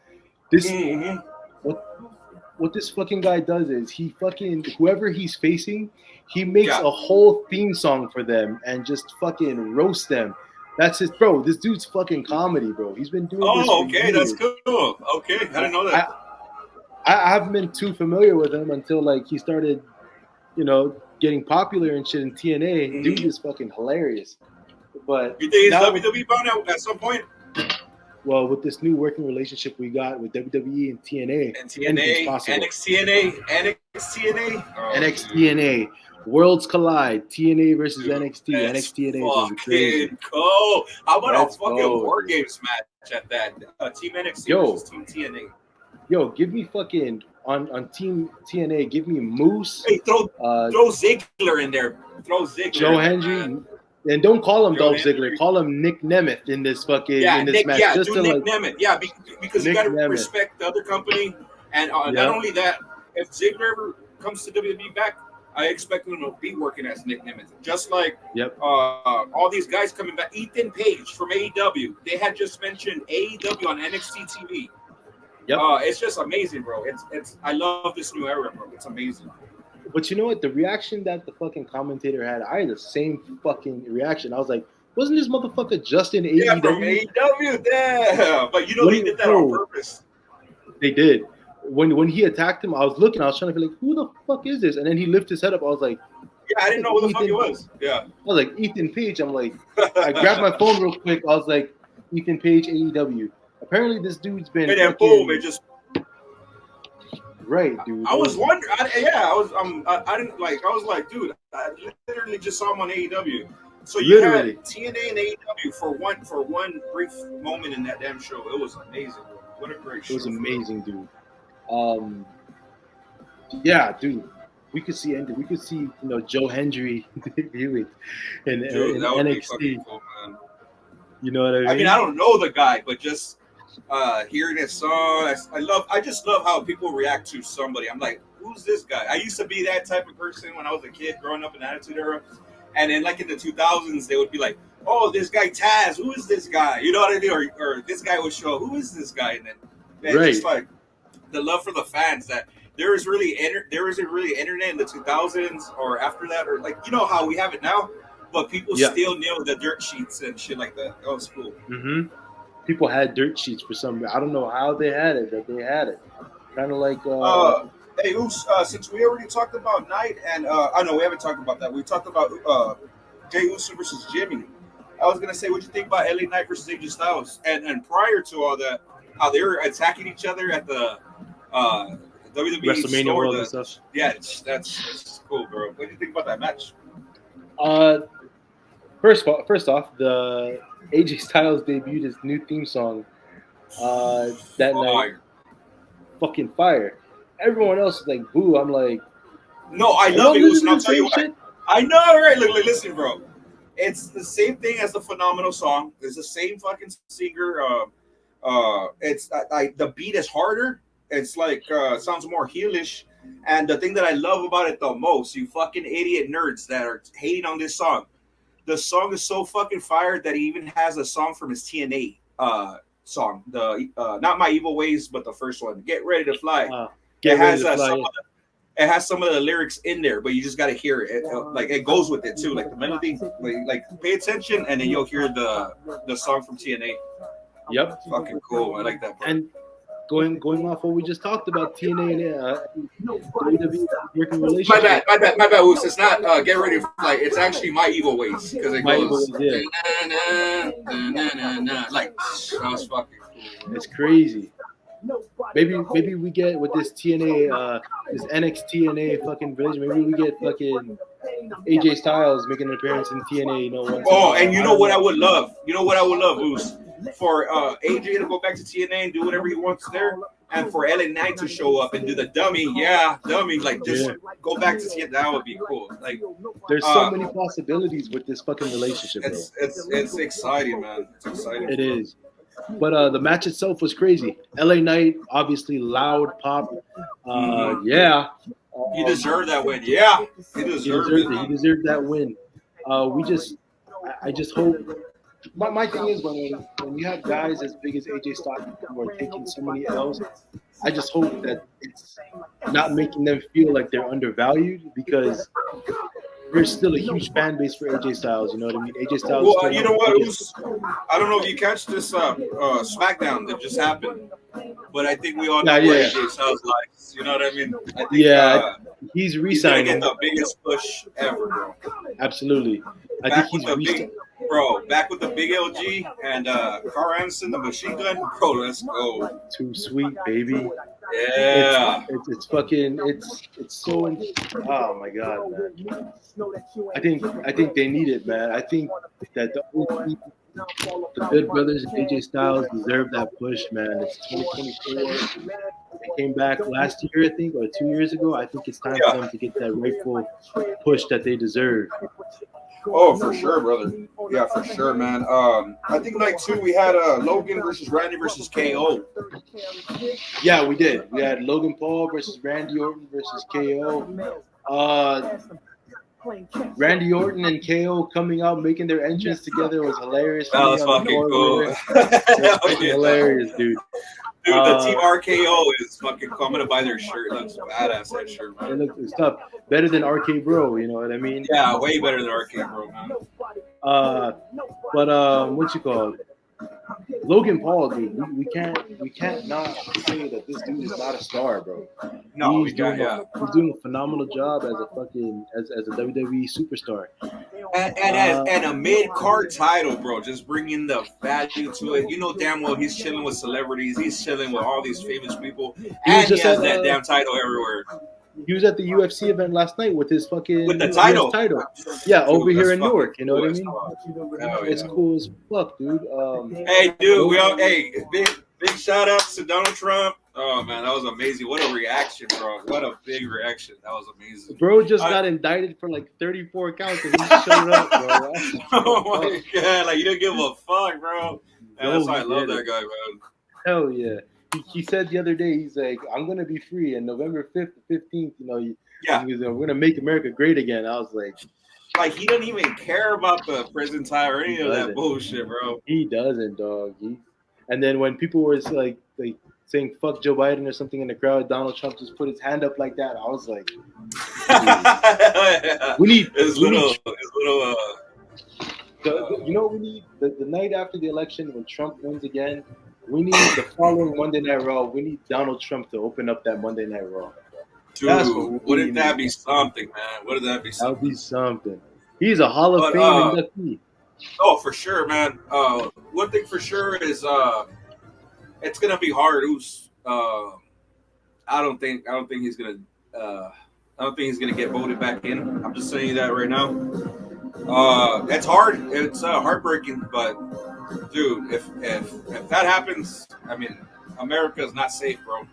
What this fucking guy does is he fucking whoever he's facing, he makes a whole theme song for them and just fucking roast them. That's his bro. This dude's fucking comedy, bro. He's been doing this for years. That's cool. Okay, I didn't know that. I haven't been too familiar with him until like he started, getting popular and shit in TNA. Dude is fucking hilarious. But you think he's WWE bound at some point? Well, with this new working relationship we got with WWE and TNA, NXTNA, worlds collide. TNA versus NXT. NXTNA is crazy. Cool. How about a fucking War Games match at that? Team NXT versus Team TNA. Yo, give me fucking on Team TNA. Give me Moose. Hey, throw Ziggler in there. Throw Ziggler. Joe Hendry. And don't call him Dolph Ziggler. Call him Nick Nemeth in this fucking match. Yeah, just Nick Nemeth. Yeah, because you got to respect the other company. And not only that, if Ziggler ever comes to WWE back, I expect him to be working as Nick Nemeth. Just like all these guys coming back. Ethan Page from AEW. They had just mentioned AEW on NXT TV. Yep. It's just amazing, bro. It's I love this new era, bro. It's amazing. But you know what? The reaction that the fucking commentator had, I had the same fucking reaction. I was like, wasn't this motherfucker just in AEW? Yeah, from AEW, yeah. But they did that on purpose. They did. When he attacked him, I was trying to be like, who the fuck is this? And then he lifted his head up. I was like, I didn't know who the fuck it was. Yeah. I was like, Ethan Page. I'm like, I grabbed my phone real quick. I was like, Ethan Page, AEW. Apparently, this dude's been. And then boom, it just. Right, dude. I was wondering. I was like, dude, I literally just saw him on AEW. So you had TNA and AEW for one brief moment in that damn show. It was amazing. What a great show. It was amazing, dude. Yeah, dude. We could see Joe Hendry debuting in NXT. Cool, man. You know what I mean? I mean, I don't know the guy, but just hearing his song, I just love how people react to somebody. I'm like, who's this guy? I used to be that type of person when I was a kid growing up in the Attitude Era. And then like in the 2000s, they would be like, oh, this guy Taz, who is this guy? You know what I mean? Or this guy would show, who is this guy? And then it's just like the love for the fans that there isn't really internet in the 2000s or after that, or like, you know how we have it now, but people still knew the dirt sheets and shit like that. That was cool. Mm-hmm. People had dirt sheets for some reason. I don't know how they had it, but they had it. Kind of like. Hey, Oos, since we already talked about Knight and I know we haven't talked about that. We talked about Jey Uso versus Jimmy. I was gonna say, what do you think about LA Knight versus AJ Styles? And prior to all that, how they were attacking each other at the WWE WrestleMania store, World and stuff. Yeah, that's cool, bro. What do you think about that match? First off, the AJ Styles debuted his new theme song that night. Fucking fire. Everyone else is like, boo. I'm like, no, I love it. And I'll tell you what. I know, right? Look, listen, bro. It's the same thing as the Phenomenal song. It's the same fucking singer. It's like the beat is harder. It's like sounds more heelish. And the thing that I love about it the most, you fucking idiot nerds that are hating on this song, the song is so fucking fired that he even has a song from his TNA song. The not My Evil Ways, but the first one, Get Ready to Fly. It has some of the lyrics in there, but you just got to hear it. Like it goes with it too, like the melody. Like pay attention, and then you'll hear the song from TNA. Yep, it's fucking cool. I like that part. And going off what we just talked about, TNA and WWE working relationship. My bad. Oos. It's not Get Ready to Fly. It's actually My Evil Ways because it goes like that was fucking cool. It's crazy. Maybe we get with this TNA, this NXT fucking village. Maybe we get fucking AJ Styles making an appearance in TNA. You know, and you know what I would love? You know what I would love, Oos? For AJ to go back to TNA and do whatever he wants there, and for LA Knight to show up and do the dummy, like just go back to TNA. That would be cool. Like, there's so many possibilities with this fucking relationship. It's exciting, man. It's exciting. It is. But the match itself was crazy. LA Knight, obviously loud pop. Yeah. He deserved that win. Yeah. He deserved it. He deserved that win. I just hope. My thing is when you have guys as big as AJ Styles who are taking so many L's, I just hope that it's not making them feel like they're undervalued, because there's still a huge fan base for AJ Styles. You know what I mean? AJ Styles. Well, you know what? I don't know if you catch this SmackDown that just happened, but I think we all know where AJ Styles likes. You know what I mean? I think, he's re-signing. He's gonna get the biggest push ever, bro. Absolutely. I think he's back with the big LG and Carl Anderson, the machine gun. Bro, let's go. Too sweet, baby. Yeah. It's fucking. It's so. Oh my god, man. I think they need it, man. I think that the Good Brothers and AJ Styles deserve that push, man. It's 2024. They came back last year, I think, or 2 years ago. I think it's time for them to get that rightful push that they deserve. Oh, for sure, brother. Yeah, for sure, man. I think night 2 we had Logan versus Randy versus KO. Yeah, we did. We had Logan Paul versus Randy Orton versus KO. Randy Orton and KO coming out, making their entrance together was hilarious. That was fucking cool. Hilarious, dude. Dude, the Team RKO is fucking coming to buy their shirt. Looks badass, that shirt, man. It looks tough. Better than RK Bro, you know what I mean? Yeah, way better than RK Bro, man. But what you call it? Logan Paul, dude, we can't not say that this dude is not a star, bro. No, he's doing a phenomenal job as a fucking as a WWE superstar. And a mid-card title, bro, just bringing the value to it. You know damn well he's chilling with celebrities. He's chilling with all these famous people. And he has that damn title everywhere. He was at the UFC event last night with his fucking with the title. Yeah, over here in Newark. You know what I mean? It's cool as fuck, dude. Hey, dude, big shout out to Donald Trump. Oh man, that was amazing. What a reaction, bro. What a big reaction. That was amazing. Bro just got indicted for like 34 counts and he showed up, bro. Oh my god, like you didn't give a fuck, bro. That's why I love that guy, man. Hell yeah. He said the other day, he's like, I'm going to be free. And November 5th, 15th, you know, we're going to make America great again. I was like, he doesn't even care about the prison time or any of that bullshit, bro. He doesn't, dog. And then when people were like saying fuck Joe Biden or something in the crowd, Donald Trump just put his hand up like that. I was like, we need his little. You know what we need? The night after the election when Trump wins again, we need the following Monday Night Raw. We need Donald Trump to open up that Monday Night Raw. Dude, wouldn't that be something, man? Wouldn't that be something? That would be something. He's a Hall of Fame inductee. Oh, for sure, man. One thing for sure is it's gonna be hard I don't think he's gonna. I don't think he's gonna get voted back in. I'm just saying you that right now. It's hard. It's heartbreaking, but dude, if that happens, I mean, America is not safe, bro.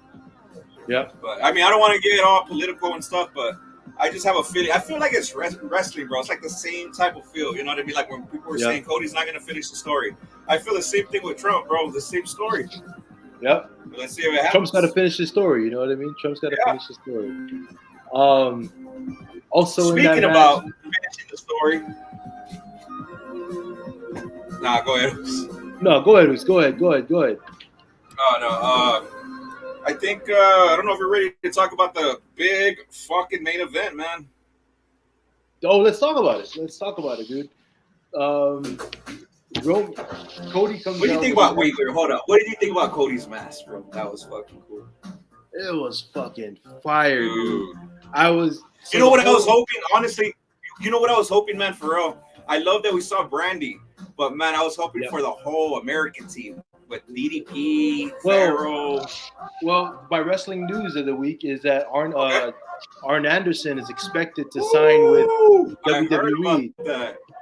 Yeah. But I mean, I don't want to get all political and stuff, but I just have a feeling. I feel like it's wrestling, bro. It's like the same type of feel. You know what I mean? Like when people were saying Cody's not gonna finish the story. I feel the same thing with Trump, bro. The same story. Yep. Let's see if it happens. Trump's got to finish his story. You know what I mean? Trump's got to finish his story. Also, speaking about finishing the story. Nah, go ahead. No, go ahead, Luis. Go ahead. Oh no. I think I don't know if you're ready to talk about the big fucking main event, man. Oh, let's talk about it, dude. Cody comes. What do you think about? Wait, hold up. What did you think about Cody's mask, bro? That was fucking cool. It was fucking fire, dude. I was. You know what I was hoping, honestly. You know what I was hoping, man. For real, I love that we saw Brandy, but man, I was hoping for the whole American team with DDP, Pharaoh. Well, my wrestling news of the week is that Arn Anderson is expected to sign with WWE.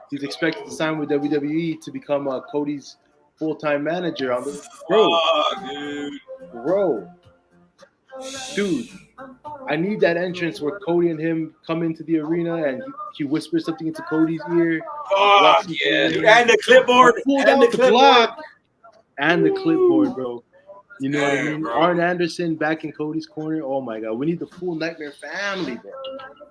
He's expected to sign with WWE to become Cody's full-time manager on the Dude, I need that entrance where Cody and him come into the arena and he whispers something into Cody's ear. And the clipboard. And the clipboard, bro. You know what I mean? Bro. Arn Anderson back in Cody's corner. Oh my God, we need the full Nightmare family, bro.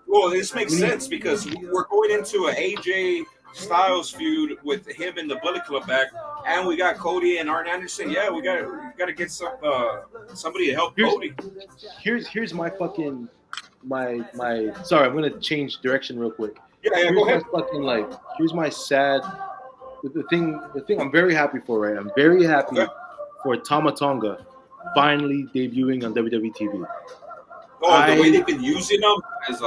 Well, this makes sense because we're going into an AJ Styles feud with him in the Bullet Club back, and we got Cody and Arn Anderson. Yeah, we got to get somebody to help Cody. Here's my fucking my. Sorry, I'm gonna change direction real quick. Yeah, go ahead. Here's my sad. The thing I'm very happy for, right? I'm very happy for Tama Tonga finally debuting on WWE TV. Oh, the way they've been using them is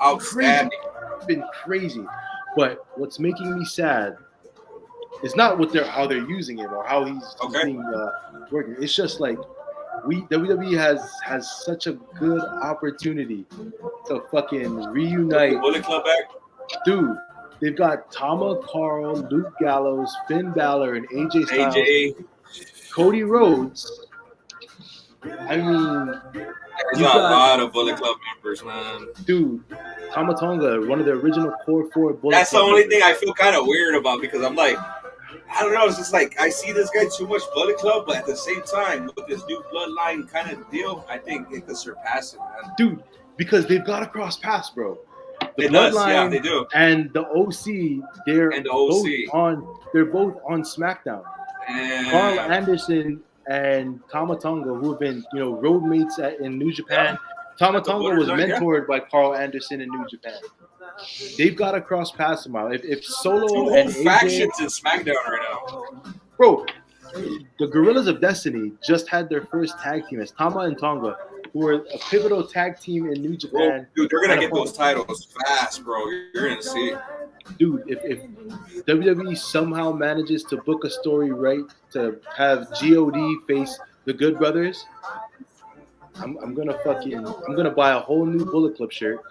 outstanding. It's been crazy. But what's making me sad is not how they're using him or how he's being working. It's just like WWE has such a good opportunity to fucking reunite. Bullet Club back, dude. They've got Tama, Carl, Luke Gallows, Finn Balor, and AJ Styles, Cody Rhodes. I mean, there's a lot of Bullet Club members, man. Dude, Tama Tonga, one of the original core 4 Bullet That's Club the only members. thing I feel kind of weird about because I'm like, I don't know. It's just like I see this guy too much Bullet Club, but at the same time, with this new bloodline kind of deal, I think it could surpass it, man. Dude, because they've got to cross paths, bro. The bloodline, they do, and the OC, they're both on SmackDown. And Carl Anderson and Tama Tonga, who have been road mates in New Japan. Tama Tonga was mentored by Carl Anderson in New Japan. They've got to cross paths somehow. If Solo and AJ, factions in SmackDown right now, bro. The Guerrillas of Destiny just had their first tag team as Tama and Tonga, who are a pivotal tag team in New Japan. Dude, they're gonna get those titles fast, bro. You're gonna see. Dude, if WWE somehow manages to book a story right to have God face the Good Brothers, I'm gonna buy a whole new Bullet Club shirt,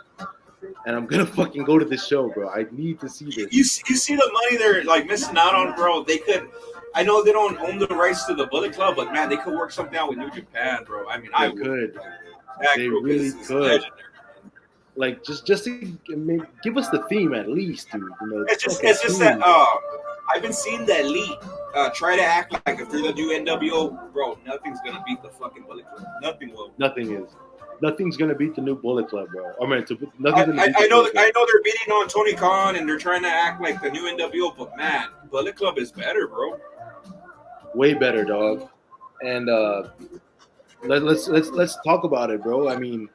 and I'm gonna fucking go to this show, bro. I need to see this. You see the money they're like missing out on, bro. They could. I know they don't own the rights to the Bullet Club, but man, they could work something out with New Japan, bro. I mean, they could. They really could. Like just to give us the theme at least, dude. It's just that I've been seeing the Elite try to act like if they're the new NWO, bro. Nothing's gonna beat the fucking Bullet Club. Nothing will. Nothing's gonna beat the new Bullet Club, bro. I mean, I know they're beating on Tony Khan and they're trying to act like the new NWO, but man, Bullet Club is better, bro. Way better, dog. And let's talk about it, bro. I mean,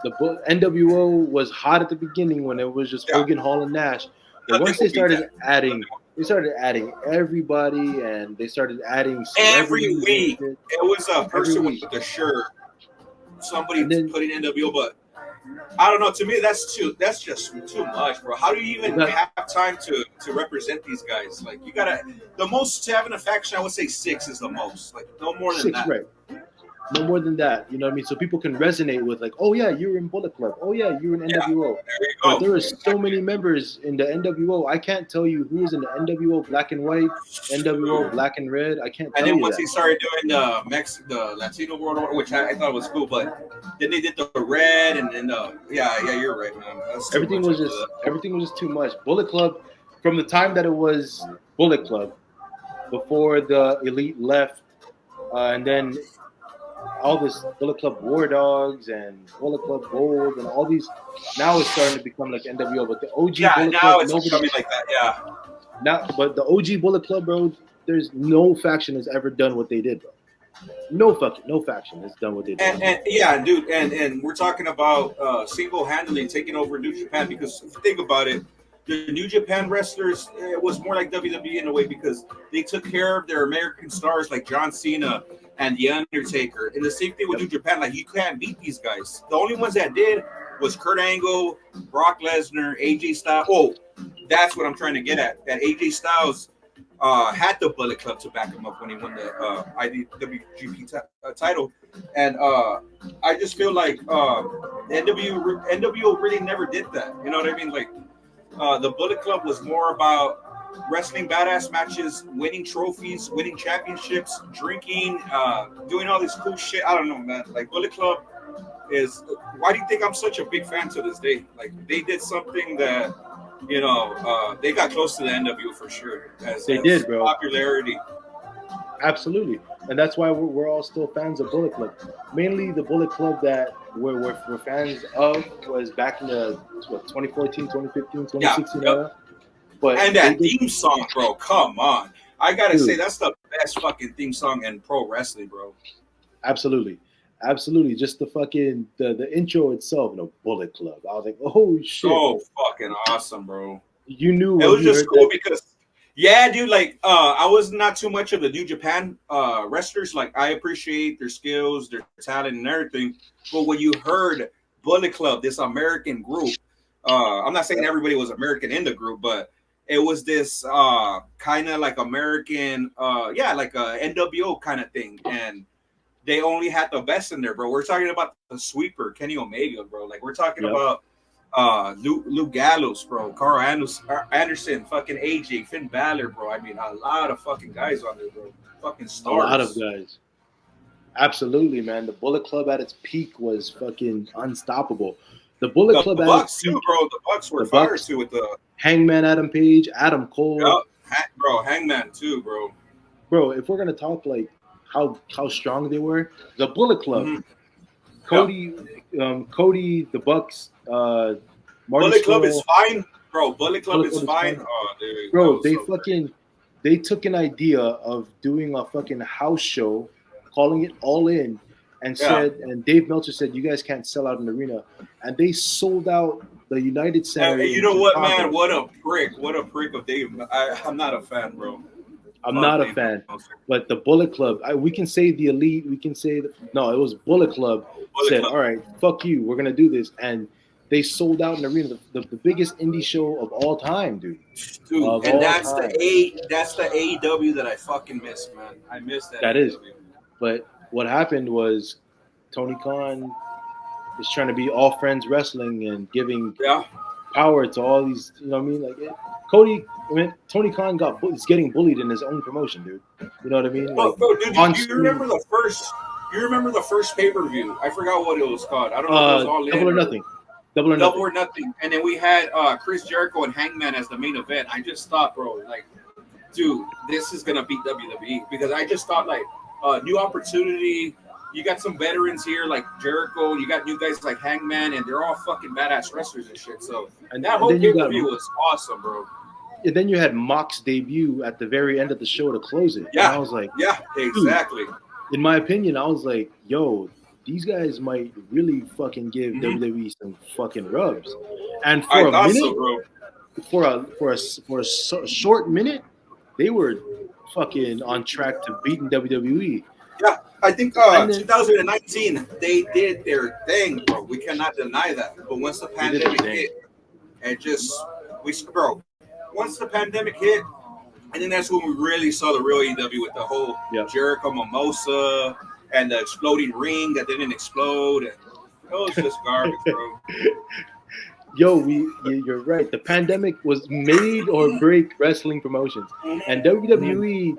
the NWO was hot at the beginning when it was just Hogan, Hall, and Nash. But once they started adding everybody, and they started adding every week. It was a person with the shirt. Somebody putting NWO, but I don't know. To me, that's just too much, bro. How do you even have time to represent these guys? Like, you gotta the most to have in a faction. I would say 6 is the most. Like, no more than 6, that. Right. No more than that. You know what I mean? So people can resonate with like, oh yeah, you're in Bullet Club. Oh yeah, you're in NWO. But there are so many members in the NWO. I can't tell you who's in the NWO Black and White, NWO Black and Red. I can't tell you that. And then once he started doing the Latino World Order, which I thought was cool, but then they did the red and then yeah, you're right, man. Everything was just too much. Bullet Club, from the time that it was Bullet Club, before the Elite left, and then all this Bullet Club War Dogs and Bullet Club Gold and all these, now it's starting to become like NWO. But the OG Bullet Club, it's becoming like that. Yeah. Now, but the OG Bullet Club, bro, there's no faction has ever done what they did, bro. No faction has done what they did. And yeah, dude, and we're talking about single-handedly taking over New Japan, because if you think about it, the New Japan wrestlers, it was more like WWE in a way, because they took care of their American stars like John Cena and The Undertaker. And the same thing with New Japan, like you can't beat these guys. The only ones that did was Kurt Angle, Brock Lesnar, AJ Styles. Oh, that's what I'm trying to get at. That AJ Styles had the Bullet Club to back him up when he won the IWGP title. And I just feel like NWO really never did that. You know what I mean? Like the Bullet Club was more about wrestling badass matches, winning trophies, winning championships, drinking, doing all this cool shit. I don't know, man. Like Bullet Club is, why do you think I'm such a big fan to this day? Like they did something that, you know, they got close to the NWO for sure. They did, bro. Popularity. Absolutely. And that's why we're all still fans of Bullet Club. Mainly the Bullet Club that we're fans of was back in the 2014, 2015, 2016 era. But and that theme song, bro, come on. I gotta say, that's the best fucking theme song in pro wrestling, bro. Absolutely. Just the fucking the intro itself, Bullet Club. I was like, oh shit. So fucking awesome, bro. You knew it was just cool because dude, like I was not too much of the New Japan wrestlers. Like I appreciate their skills, their talent and everything. But when you heard Bullet Club, this American group, I'm not saying everybody was American in the group, but it was this kind of like American, like a NWO kind of thing. And they only had the best in there, bro. We're talking about the sweeper, Kenny Omega, bro. Like we're talking about Luke Gallows, bro. Carl Anderson, fucking AJ, Finn Balor, bro. I mean, a lot of fucking guys on there, bro. Fucking stars. A lot of guys. Absolutely, man. The Bullet Club at its peak was fucking unstoppable. The Bullet Club at its peak, bro. The Bucks were fire too with the Hangman Adam Page, Adam Cole. Yep. Bro, Hangman too, bro. Bro, if we're gonna talk like how strong they were, the Bullet Club, Cody, the Bucks, Marty Bullet Club is fine, bro. Bullet Club is fine. Oh, dude, bro, they took an idea of doing a fucking house show, calling it All In, and said, and Dave Meltzer said, you guys can't sell out an arena, and they sold out the United Center. And you know what, man? What a prick of Dave. I'm not a fan, bro. I'm not a fan, but the Bullet Club, we can say the Elite, we can say no, it was Bullet Club said, all right, fuck you, we're gonna do this, and they sold out an arena, the biggest indie show of all time, dude. And that's the AEW that I fucking miss, man. I miss that. That is, but what happened was Tony Khan is trying to be all friends wrestling and giving power to all these, you know what I mean? Like Tony Khan is getting bullied in his own promotion, dude. You know what I mean? Like, bro, dude, do you remember the first? You remember the first pay-per-view? I forgot what it was called. I don't know if it was All In. Double or Nothing. And then we had Chris Jericho and Hangman as the main event. I just thought, bro, like, dude, this is gonna beat WWE, because I just thought like new opportunity. You got some veterans here like Jericho. You got new guys like Hangman, and they're all fucking badass wrestlers and shit. So and that whole pay-per-view was awesome, bro. And then you had Mox's debut at the very end of the show to close it. Yeah, and I was like, yeah, exactly. In my opinion, I was like, yo, these guys might really fucking give WWE some fucking rubs. And for a minute, for a short minute, they were fucking on track to beating WWE. Yeah, I think 2019 they did their thing, bro. We cannot deny that. But once the pandemic hit, once the pandemic hit, I think that's when we really saw the real AEW with the whole Jericho Mimosa and the exploding ring that didn't explode. And it was just garbage, bro. Yo, you're right. The pandemic was made or break wrestling promotions, and WWE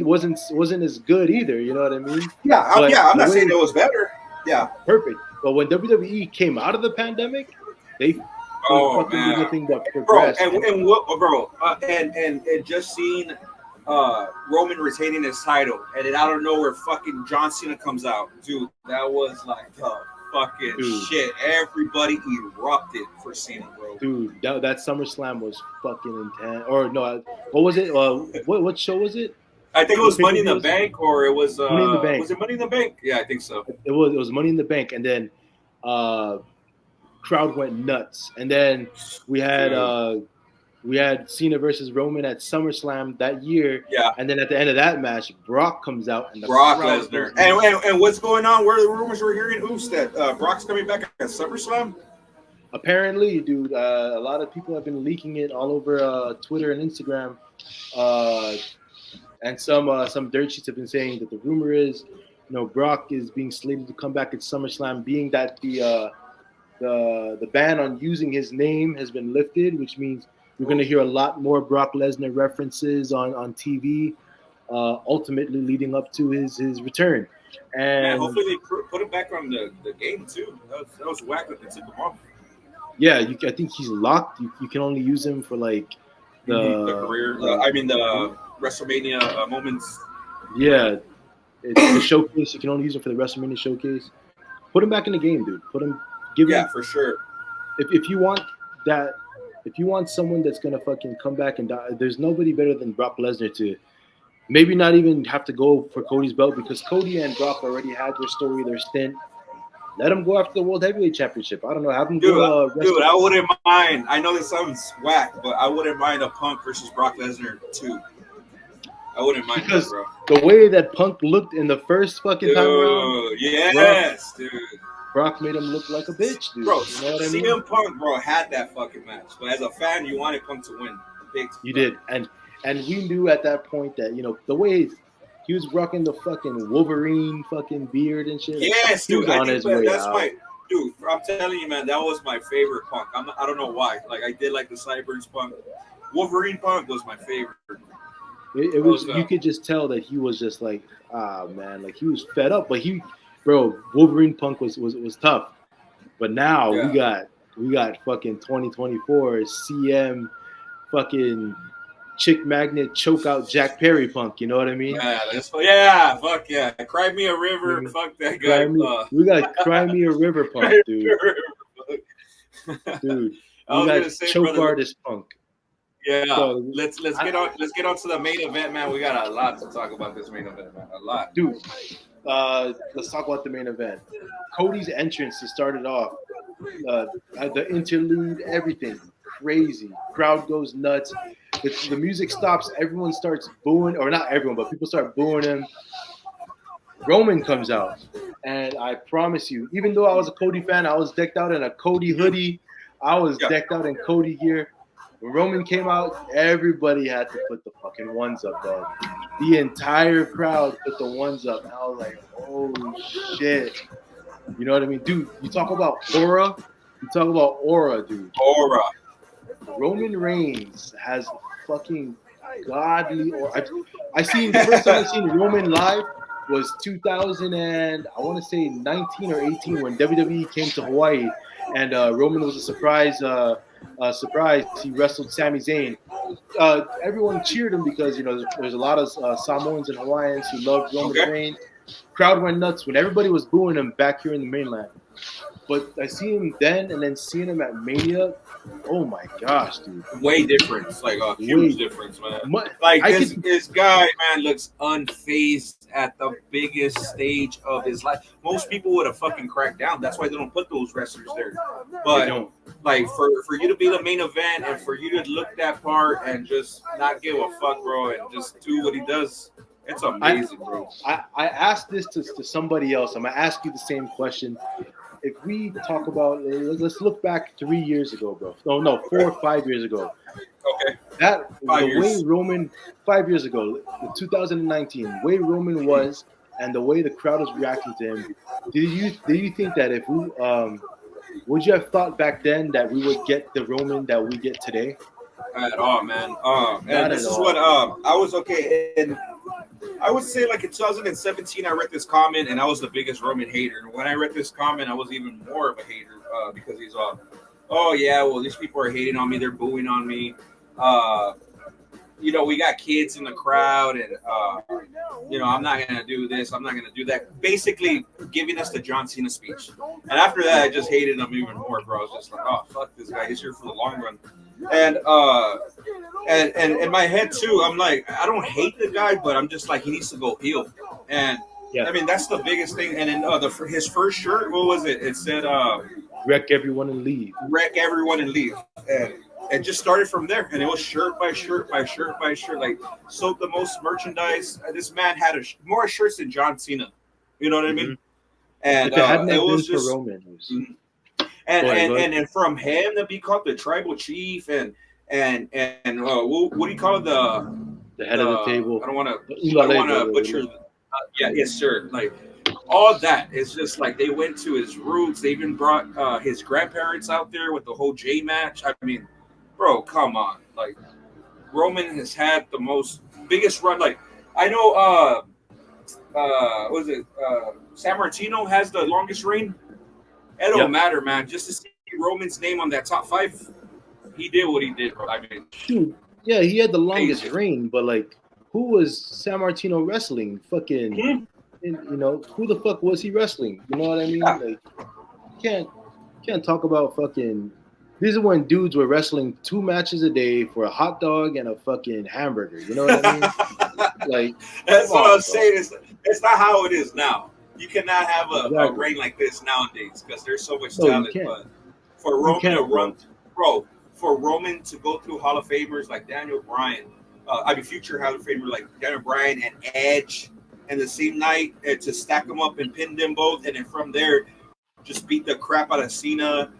wasn't as good either. You know what I mean? But I'm not saying it was better. Yeah, perfect. But when WWE came out of the pandemic, they fucking did nothing but progress. And just seeing Roman retaining his title, and then out of nowhere, fucking John Cena comes out, dude. That was like fucking shit. Everybody erupted for Cena, bro. Dude, that SummerSlam was fucking intense. Or no, what was it? What show was it? I think it was Money in the Bank, or it was Money in the Bank. Was it Money in the Bank? Yeah, I think so. It was Money in the Bank, and then crowd went nuts, and then we had Cena versus Roman at SummerSlam that year. Yeah. And then at the end of that match, Brock comes out and Brock Lesnar. And what's going on? Where the rumors we're hearing, that Brock's coming back at SummerSlam? Apparently, dude, a lot of people have been leaking it all over Twitter and Instagram. And some dirt sheets have been saying that the rumor is, Brock is being slated to come back at SummerSlam, being that the ban on using his name has been lifted, which means we're going to hear a lot more Brock Lesnar references on TV, ultimately leading up to his return. And hopefully they put him back on the game too. That was whack that they took him off. Yeah, I think he's locked. You can only use him for like the career. The WrestleMania moments. Yeah, it's the showcase. You can only use him for the WrestleMania showcase. Put him back in the game, dude. Give him for sure. If you want that. If you want someone that's gonna fucking come back and die, there's nobody better than Brock Lesnar to maybe not even have to go for Cody's belt, because Cody and Brock already had their story, their stint. Let them go after the World Heavyweight Championship. I don't know. Have them go. Dude, I wouldn't mind. I know this sounds whack, but I wouldn't mind a Punk versus Brock Lesnar too. I wouldn't mind because that, bro. The way that Punk looked in the first fucking time around. Yes, dude. Brock made him look like a bitch, dude. Bro, you know what I mean? CM Punk, bro, had that fucking match. But as a fan, you wanted Punk to win. You did. And we knew at that point that, the way he was rocking the fucking Wolverine fucking beard and shit. Yes, dude. On his way out. Dude, I'm telling you, man, that was my favorite Punk. I don't know why. Like, I did like the Cyborgs Punk. Wolverine Punk was my favorite. It was, you could just tell that he was just like, man, like he was fed up. But Wolverine Punk was tough. But now we got fucking 2024 CM fucking chick magnet choke out Jack Perry Punk. You know what I mean? Yeah, fuck yeah. Cry me a river. Mm-hmm. Fuck that guy. We got Cry Me a River Punk, dude. Dude, we got choke artist Punk. Yeah, so, let's get on to the main event, man. We got a lot to talk about this main event, man. A lot, dude. Let's talk about the main event. Cody's entrance to start it off. The interlude, everything crazy. Crowd goes nuts. The music stops. Everyone starts booing, or not everyone, but people start booing him. Roman comes out, and I promise you, even though I was a Cody fan, I was decked out in a Cody hoodie. I was decked out in Cody gear. When Roman came out, everybody had to put the fucking ones up, dog. The entire crowd put the ones up. And I was like, oh, shit. You know what I mean? Dude, you talk about aura. You talk about aura, dude. Aura. Roman Reigns has fucking godly aura. The first time I seen Roman live was 2000 and I want to say 19 or 18 when WWE came to Hawaii. And Roman was a surprise. He wrestled Sami Zayn. Everyone cheered him because there's a lot of Samoans and Hawaiians who loved Roman Reigns. Crowd went nuts when everybody was booing him back here in the mainland. But I see him then, and then seeing him at Mania. Oh my gosh, dude! Way difference, like a huge difference, man. Like this guy, man, looks unfazed at the biggest stage of his life. Most people would have fucking cracked down. That's why they don't put those wrestlers there. But like for you to be the main event and for you to look that part and just not give a fuck, bro, and just do what he does. It's amazing, bro. I asked this to somebody else. I'm gonna ask you the same question. If we talk about, let's look back 3 years ago, bro. No, 4 or 5 years ago. Okay. Way Roman 5 years ago, 2019, way Roman was and the way the crowd was reacting to him, did you think that if we would you have thought back then that we would get the Roman that we get today? At all, man. And Not this at is all. what I was okay. And I would say, like in 2017, I read this comment, and I was the biggest Roman hater. And when I read this comment, I was even more of a hater because he's oh yeah, well these people are hating on me, they're booing on me. We got kids in the crowd, and I'm not gonna do this, I'm not gonna do that. Basically, giving us the John Cena speech. And after that, I just hated him even more, bro. I was just like, oh fuck this guy, he's here for the long run. And in my head too, I'm like, I don't hate the guy, but I'm just like, he needs to go heel. And I mean, that's the biggest thing. And then his first shirt, what was it? It said, wreck everyone and leave. Wreck everyone and leave. And it just started from there. And it was shirt by shirt by shirt by shirt. Like, sold the most merchandise. This man had more shirts than John Cena. You know what I mean? And it was just for Roman. And from him to be called the tribal chief and what do you call it, the head of the table? I don't want to butcher. Yes, sir. Like all that is just like they went to his roots. They even brought his grandparents out there with the whole J match. I mean, bro, come on. Like Roman has had the biggest run. Like I know, was it San Martino has the longest reign? It don't matter, man. Just to see Roman's name on that top 5, he did what he did, bro. I mean, dude, yeah, he had the longest reign, but like, who was San Martino wrestling? Fucking, who the fuck was he wrestling? You know what I mean? Yeah. Like, can't talk about fucking. This is when dudes were wrestling 2 matches a day for a hot dog and a fucking hamburger. You know what I mean? Like, that's what I was saying. It's not how it is now. You cannot have a reign like this nowadays because there's so much talent. But for Roman to run, bro, for Roman to go through Hall of Famers like Daniel Bryan, future Hall of Famer like Daniel Bryan and Edge, and the same night to stack them up and pin them both, and then from there just beat the crap out of Cena.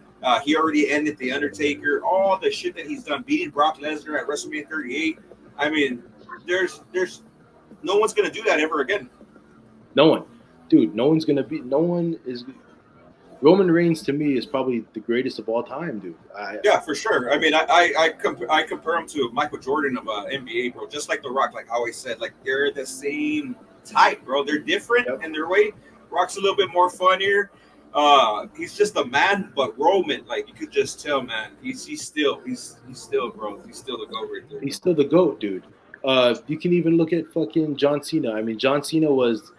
He already ended The Undertaker. All the shit that he's done, beating Brock Lesnar at WrestleMania 38. I mean, there's no one's gonna do that ever again. No one. Dude, no one is. Roman Reigns to me is probably the greatest of all time, dude. Yeah, for sure. I mean, I compare him to Michael Jordan of NBA, bro. Just like The Rock, like I always said, like they're the same type, bro. They're different in their way. Rock's a little bit more funnier. He's just a man, but Roman, like you could just tell, man, he's still, bro. He's still the GOAT right there. He's still the GOAT, dude. You can even look at fucking John Cena. I mean, John Cena was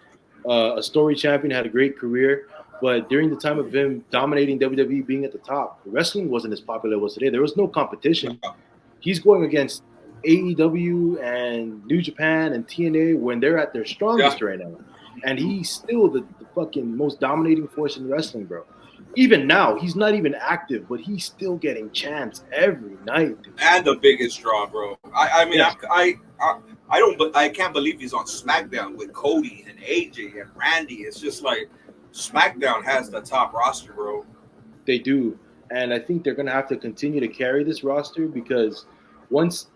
a story champion, had a great career, but during the time of him dominating WWE, being at the top, wrestling wasn't as popular as it was today. There was no competition. He's going against AEW and New Japan and TNA when they're at their strongest right now. And he's still the fucking most dominating force in wrestling, bro. Even now, he's not even active, but he's still getting chants every night, dude. And the biggest draw, bro. I can't believe he's on SmackDown with Cody and AJ and Randy. It's just like SmackDown has the top roster, bro. They do. And I think they're going to have to continue to carry this roster because once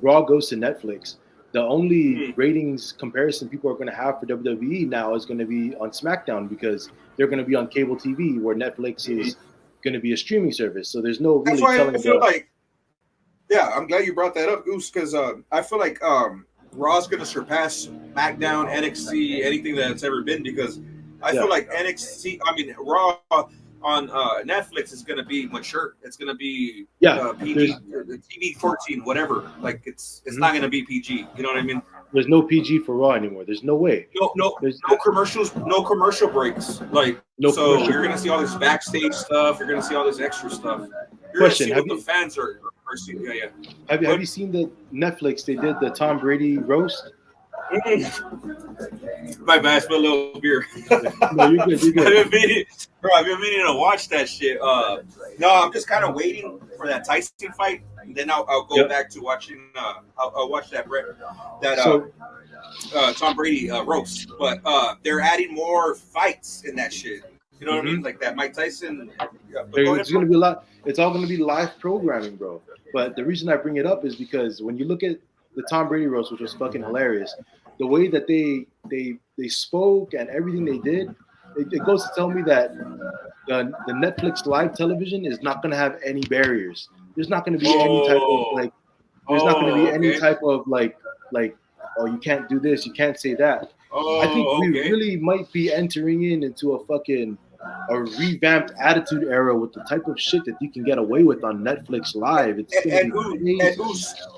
Raw goes to Netflix, the only ratings comparison people are going to have for WWE now is going to be on SmackDown because they're going to be on cable TV where Netflix is going to be a streaming service. So there's no really telling. I feel like, I'm glad you brought that up, Goose, because I feel like Raw's going to surpass SmackDown, NXT, anything that's ever been because I feel like Raw on Netflix is going to be mature. It's going to be PG, TV 14, whatever. Like it's not going to be PG. You know what I mean? There's no PG for Raw anymore. There's no way. No commercials, no commercial breaks. Like you're going to see all this backstage stuff. You're going to see all this extra stuff. You're going to see what the fans are seeing. Yeah. Have you seen the Netflix? They did the Tom Brady roast. My bad, I spilled a little beer. No, you're good. I've been meaning to watch that shit. No, I'm just kind of waiting for that Tyson fight, and then I'll go back to watching. I'll watch that Tom Brady roast. But they're adding more fights in that shit. You know what I mean? Like that Mike Tyson. It's going to be a lot. It's all going to be live programming, bro. But the reason I bring it up is because when you look at the Tom Brady roast, which was fucking hilarious. The way that they spoke and everything they did, it goes to tell me that the Netflix live television is not going to have any barriers. There's not going to be any type of like. There's not going to be any type of like oh, you can't do this, you can't say that. I think we really might be entering into a revamped attitude era with the type of shit that you can get away with on Netflix Live. It's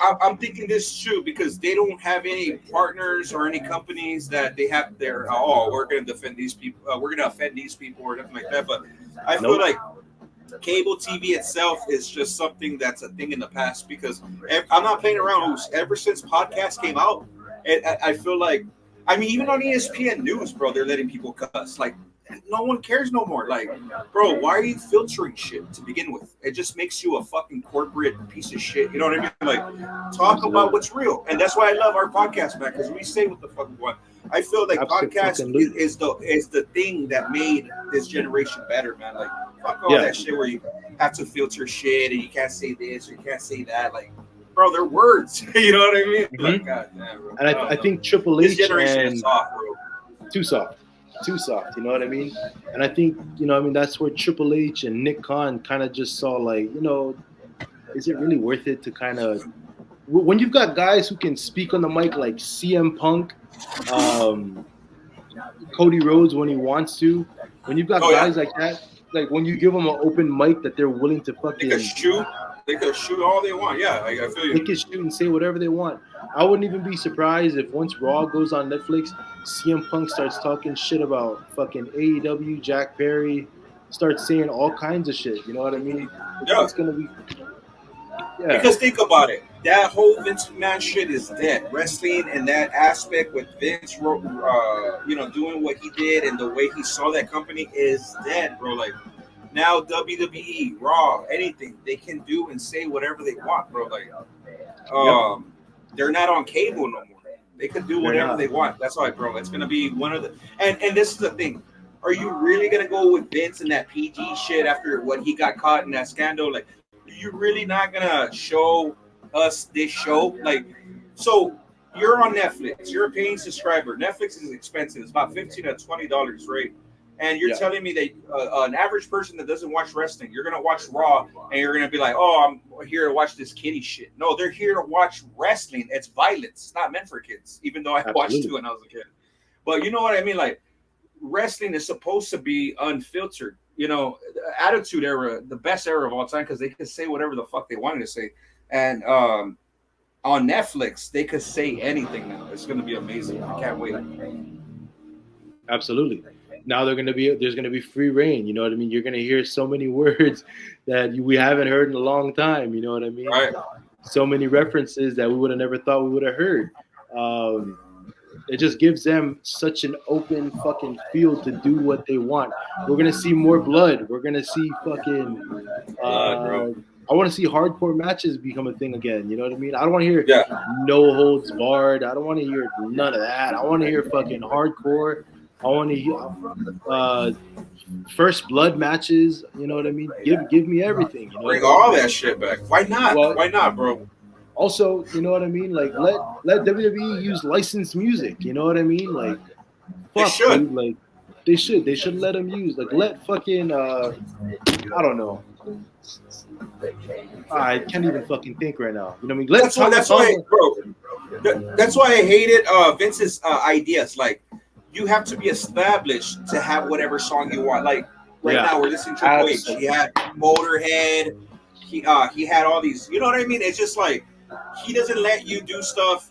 I'm thinking this too because they don't have any partners or any companies that they have their we're going to defend these people, we're going to offend these people or nothing like that. But I feel like cable TV itself is just something that's a thing in the past because I'm not playing around. Ever since podcasts came out, I feel like, I mean, even on ESPN News, bro, they're letting people cuss. Like, no one cares no more. Like, bro, why are you filtering shit to begin with? It just makes you a fucking corporate piece of shit. You know what I mean? Like, talk about what's real. And that's why I love our podcast, man, because we say what the fuck we want. I feel like podcast is the thing that made this generation better, man. Like, fuck all that shit where you have to filter shit and you can't say this or you can't say that. Like, bro, they're words. You know what I mean? Mm-hmm. Like, God damn, bro. And I think Triple H this generation is soft, bro. Too soft, you know what I mean? And I think, you know, I mean, that's where Triple H and Nick Khan kind of just saw, like, you know, is it really worth it to kind of, when you've got guys who can speak on the mic like CM Punk, Cody Rhodes when he wants to, when you've got guys like that, like when you give them an open mic that they're willing to fucking they could shoot all they want. Yeah, I feel you. They can shoot and say whatever they want. I wouldn't even be surprised if once Raw goes on Netflix, CM Punk starts talking shit about fucking AEW, Jack Perry, starts saying all kinds of shit. You know what I mean? It's gonna be. Yeah. Because think about it. That whole Vince McMahon shit is dead. Wrestling and that aspect with Vince, you know, doing what he did and the way he saw that company is dead, bro. Like, now WWE, Raw, anything, they can do and say whatever they want, bro. Like, they're not on cable no more. They can do whatever they want. That's why, bro. It's gonna be one of the and this is the thing. Are you really gonna go with Vince and that PG shit after what he got caught in that scandal? Like, are you really not gonna show us this show? Like, so you're on Netflix. You're a paying subscriber. Netflix is expensive. It's about $15 to $20, right? And you're telling me that an average person that doesn't watch wrestling, you're going to watch Raw and you're going to be like, oh, I'm here to watch this kiddie shit. No, they're here to watch wrestling. It's violence. It's not meant for kids, even though I watched it when I was a kid. But you know what I mean? Like, wrestling is supposed to be unfiltered. You know, the Attitude Era, the best era of all time, because they could say whatever the fuck they wanted to say. And on Netflix, they could say anything now. It's going to be amazing. I can't wait. Absolutely. Now there's going to be free reign. You know what I mean? You're going to hear so many words that we haven't heard in a long time. You know what I mean? Right. So many references that we would have never thought we would have heard. It just gives them such an open fucking field to do what they want. We're going to see more blood. We're going to see fucking I want to see hardcore matches become a thing again. You know what I mean? I don't want to hear no holds barred. I don't want to hear none of that. I want to hear fucking hardcore. I want to hear first blood matches. You know what I mean? Give me everything. You know? Bring all that shit back. Why not? Well, why not, bro? Also, you know what I mean? Like, let WWE use licensed music. You know what I mean? Like, they should. Dude, like, they should. They should let them use. Like, let fucking I don't know. I can't even fucking think right now. You know what I mean? That's why I hated Vince's ideas. Like, you have to be established to have whatever song you want. Like now, we're listening to Triple H. He had Motorhead. He had all these. You know what I mean? It's just like he doesn't let you do stuff.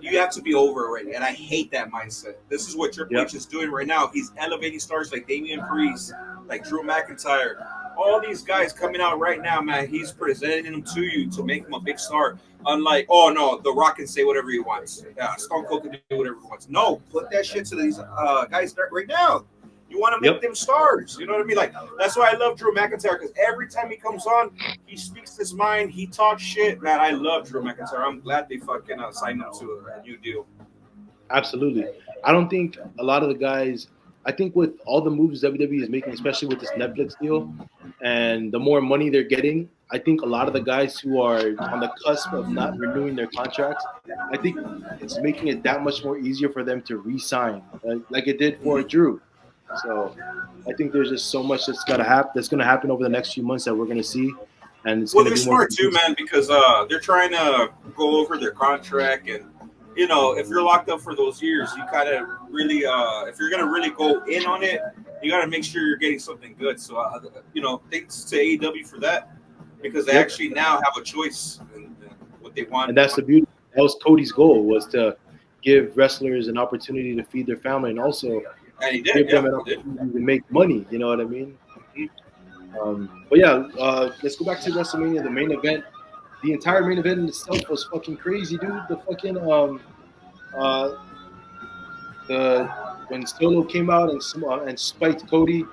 You have to be over already, and I hate that mindset. This is what Triple H is doing right now. He's elevating stars like Damian Priest, like Drew McIntyre. All these guys coming out right now, man, he's presenting them to you to make him a big star. Unlike, oh, no, The Rock can say whatever he wants. Yeah, Stone Cold can do whatever he wants. No, put that shit to these guys right now. You want to make them stars. You know what I mean? Like, that's why I love Drew McIntyre, because every time he comes on, he speaks his mind. He talks shit. Man, I love Drew McIntyre. I'm glad they fucking signed him to a new deal. Absolutely. I don't think a lot of the guys – I think with all the moves WWE is making, especially with this Netflix deal, and the more money they're getting, I think a lot of the guys who are on the cusp of not renewing their contracts, I think it's making it that much more easier for them to re-sign, like it did for Drew. So I think there's just so much that's going to happen over the next few months that we're going to see, and it's going to they're be more smart too, man, because they're trying to go over their contract, and you know, if you're locked up for those years, you kind of really, if you're gonna really go in on it, you got to make sure you're getting something good. So, you know, thanks to AEW for that, because they actually now have a choice in what they want. And that's the beauty. That was Cody's goal, was to give wrestlers an opportunity to feed their family, and also give them an opportunity to make money. You know what I mean? But yeah, let's go back to WrestleMania, the main event. The entire main event in itself was fucking crazy, dude. The fucking when Solo came out and spiked Cody,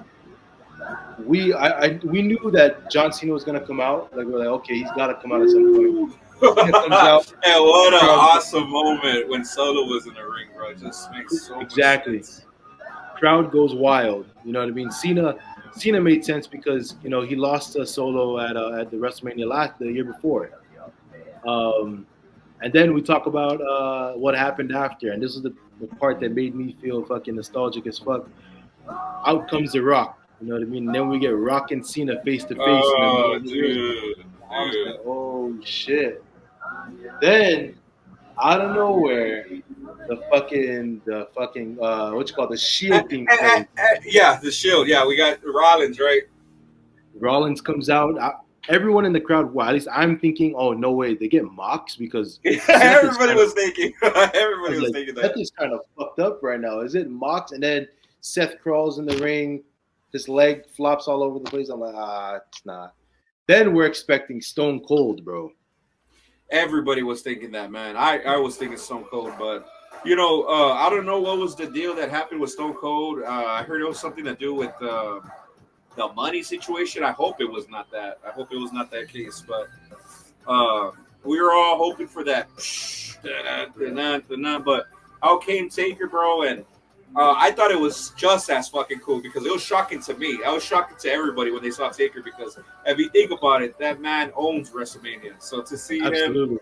we knew that John Cena was gonna come out. Like, we're like, okay, he's gotta come out at some point. Cena comes out. And what an awesome moment when Solo was in the ring, bro. It just makes so much sense. Crowd goes wild. You know what I mean? Cena made sense because, you know, he lost to Solo at the WrestleMania the year before. And then we talk about what happened after, and this is the part that made me feel fucking nostalgic as fuck. Out comes The Rock. You know what I mean? And then we get Rock and Cena face to face. Oh, dude. Like, oh shit. Then out of nowhere, the fucking what you call the Shield thing. Yeah, the Shield. Yeah, we got Rollins, right? Rollins comes out. Everyone in the crowd, well, at least I'm thinking, oh no way, they get Mox, because everybody was thinking that. Seth is kind of fucked up right now. Is it Mox? And then Seth crawls in the ring, his leg flops all over the place. I'm like, it's not. Then we're expecting Stone Cold, bro. Everybody was thinking that, man. I was thinking Stone Cold, but you know, I don't know what was the deal that happened with Stone Cold. I heard it was something to do with the money situation. I hope it was not that. I hope it was not that case, but we were all hoping for that. But out came Taker, bro, and I thought it was just as fucking cool because it was shocking to me. I was shocking to everybody when they saw Taker because if you think about it, that man owns WrestleMania. So to see him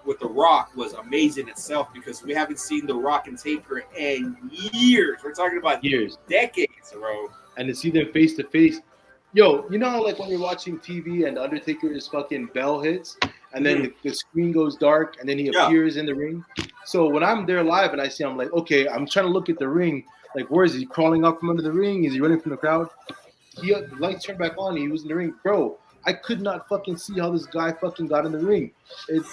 with The Rock was amazing itself because we haven't seen The Rock and Taker in years. We're talking about years, decades, bro. And to see them face to face, yo, you know how like when you're watching TV and Undertaker's fucking bell hits, and then the screen goes dark, and then he appears in the ring. So when I'm there live and I see him, I'm like, okay, I'm trying to look at the ring. Like, where is he? Crawling up from under the ring? Is he running from the crowd? The lights turned back on. He was in the ring, bro. I could not fucking see how this guy fucking got in the ring. It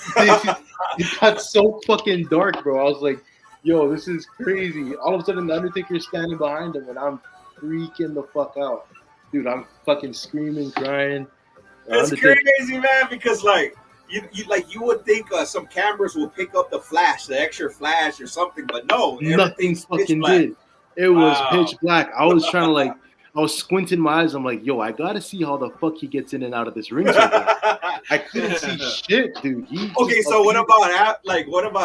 got so fucking dark, bro. I was like, yo, this is crazy. All of a sudden, the Undertaker's standing behind him, and I'm freaking the fuck out. Dude, I'm fucking screaming, crying. It's crazy, man, because like you would think some cameras will pick up the extra flash or something, but no, nothing fucking did. It was pitch black. I was trying to I was squinting my eyes. I'm like, yo, I gotta see how the fuck he gets in and out of this ring. I couldn't see shit, dude. So what about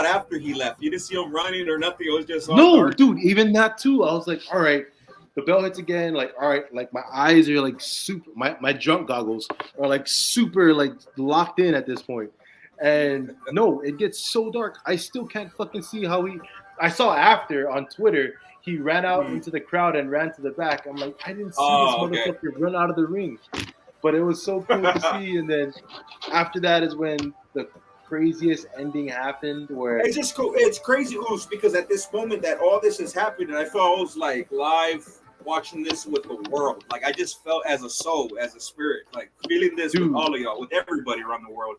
after he left? You didn't see him running or nothing. It was just dark. Dude. Even that too. I was like, all right. The bell hits again, like, all right, like my eyes are like super, my drunk goggles are like super like locked in at this point. And no, it gets so dark. I still can't fucking see how I saw after on Twitter, he ran out into the crowd and ran to the back. I'm like, I didn't see this motherfucker run out of the ring. But it was so cool to see. And then after that is when the craziest ending happened where it's just cool. It's crazy, Oos, because at this moment that all this has happened, and I felt I was like live watching this with the world. Like I just felt as a soul, as a spirit, like feeling this with all of y'all, with everybody around the world.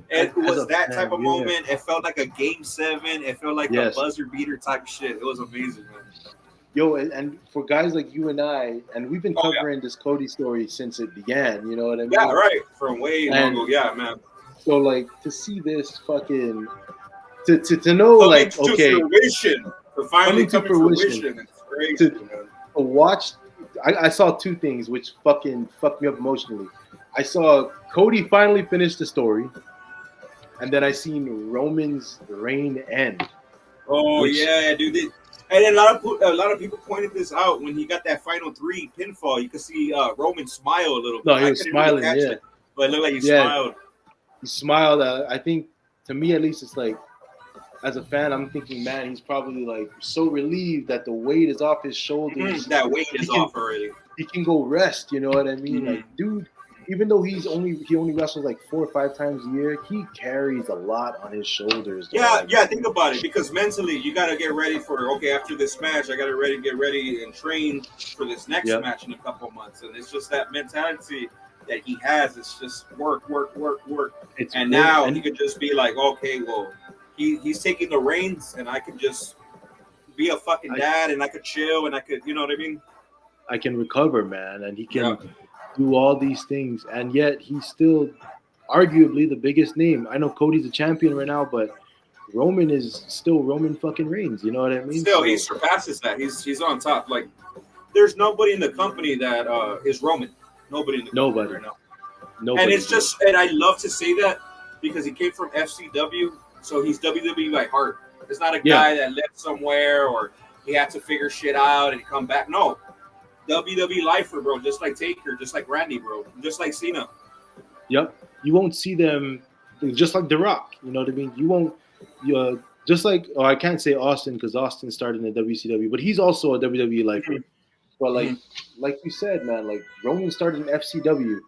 It was that type of moment. It felt like a Game 7. It felt like a buzzer beater type shit. It was amazing, man. Yo, and for guys like you and I, and we've been covering this Cody story since it began. You know what I mean? Yeah, right. From way long ago. Yeah, man. So like to see this fucking to know like fruition, finally come to fruition. It's crazy, man. To watch, I saw two things which fucking fucked me up emotionally. I saw Cody finally finish the story, and then I seen Roman's reign end. Oh yeah, dude. And then a lot of people pointed this out when he got that final 3 pinfall. You could see Roman smile a little bit. No, he was smiling, really catch it, but it looked like he smiled. He smiled. I think, to me at least, it's like, as a fan, I'm thinking, man, he's probably like so relieved that the weight is off his shoulders. That weight is off already. He can go rest. You know what I mean? Like, dude, even though he only wrestles like 4 or 5 times a year, he carries a lot on his shoulders. Yeah, think about it, because mentally you got to get ready for, okay, after this match, I got to get ready and train for this next match in a couple of months. And it's just that mentality that he has. It's just work. And now he could just be like, okay, well, he's taking the reins, and I could just be a fucking dad, and I could chill, and I could, you know what I mean? I can recover, man, and he can do all these things, and yet he's still arguably the biggest name. I know Cody's a champion right now, but Roman is still Roman fucking Reigns. You know what I mean? Still, he surpasses that. He's on top. Like, there's nobody in the company that is Roman. Nobody in the company right now. Nobody. And it's just, and I love to say that because he came from FCW, so he's WWE by heart. It's not a guy that left somewhere or he had to figure shit out and come back. No. WWE lifer, bro, just like Taker, just like Randy, bro, just like Cena. Yep. You won't see them just like The Rock. You know what I mean? You won't. Just like, I can't say Austin because Austin started in the WCW, but he's also a WWE lifer. But like you said, man, like Roman started in FCW,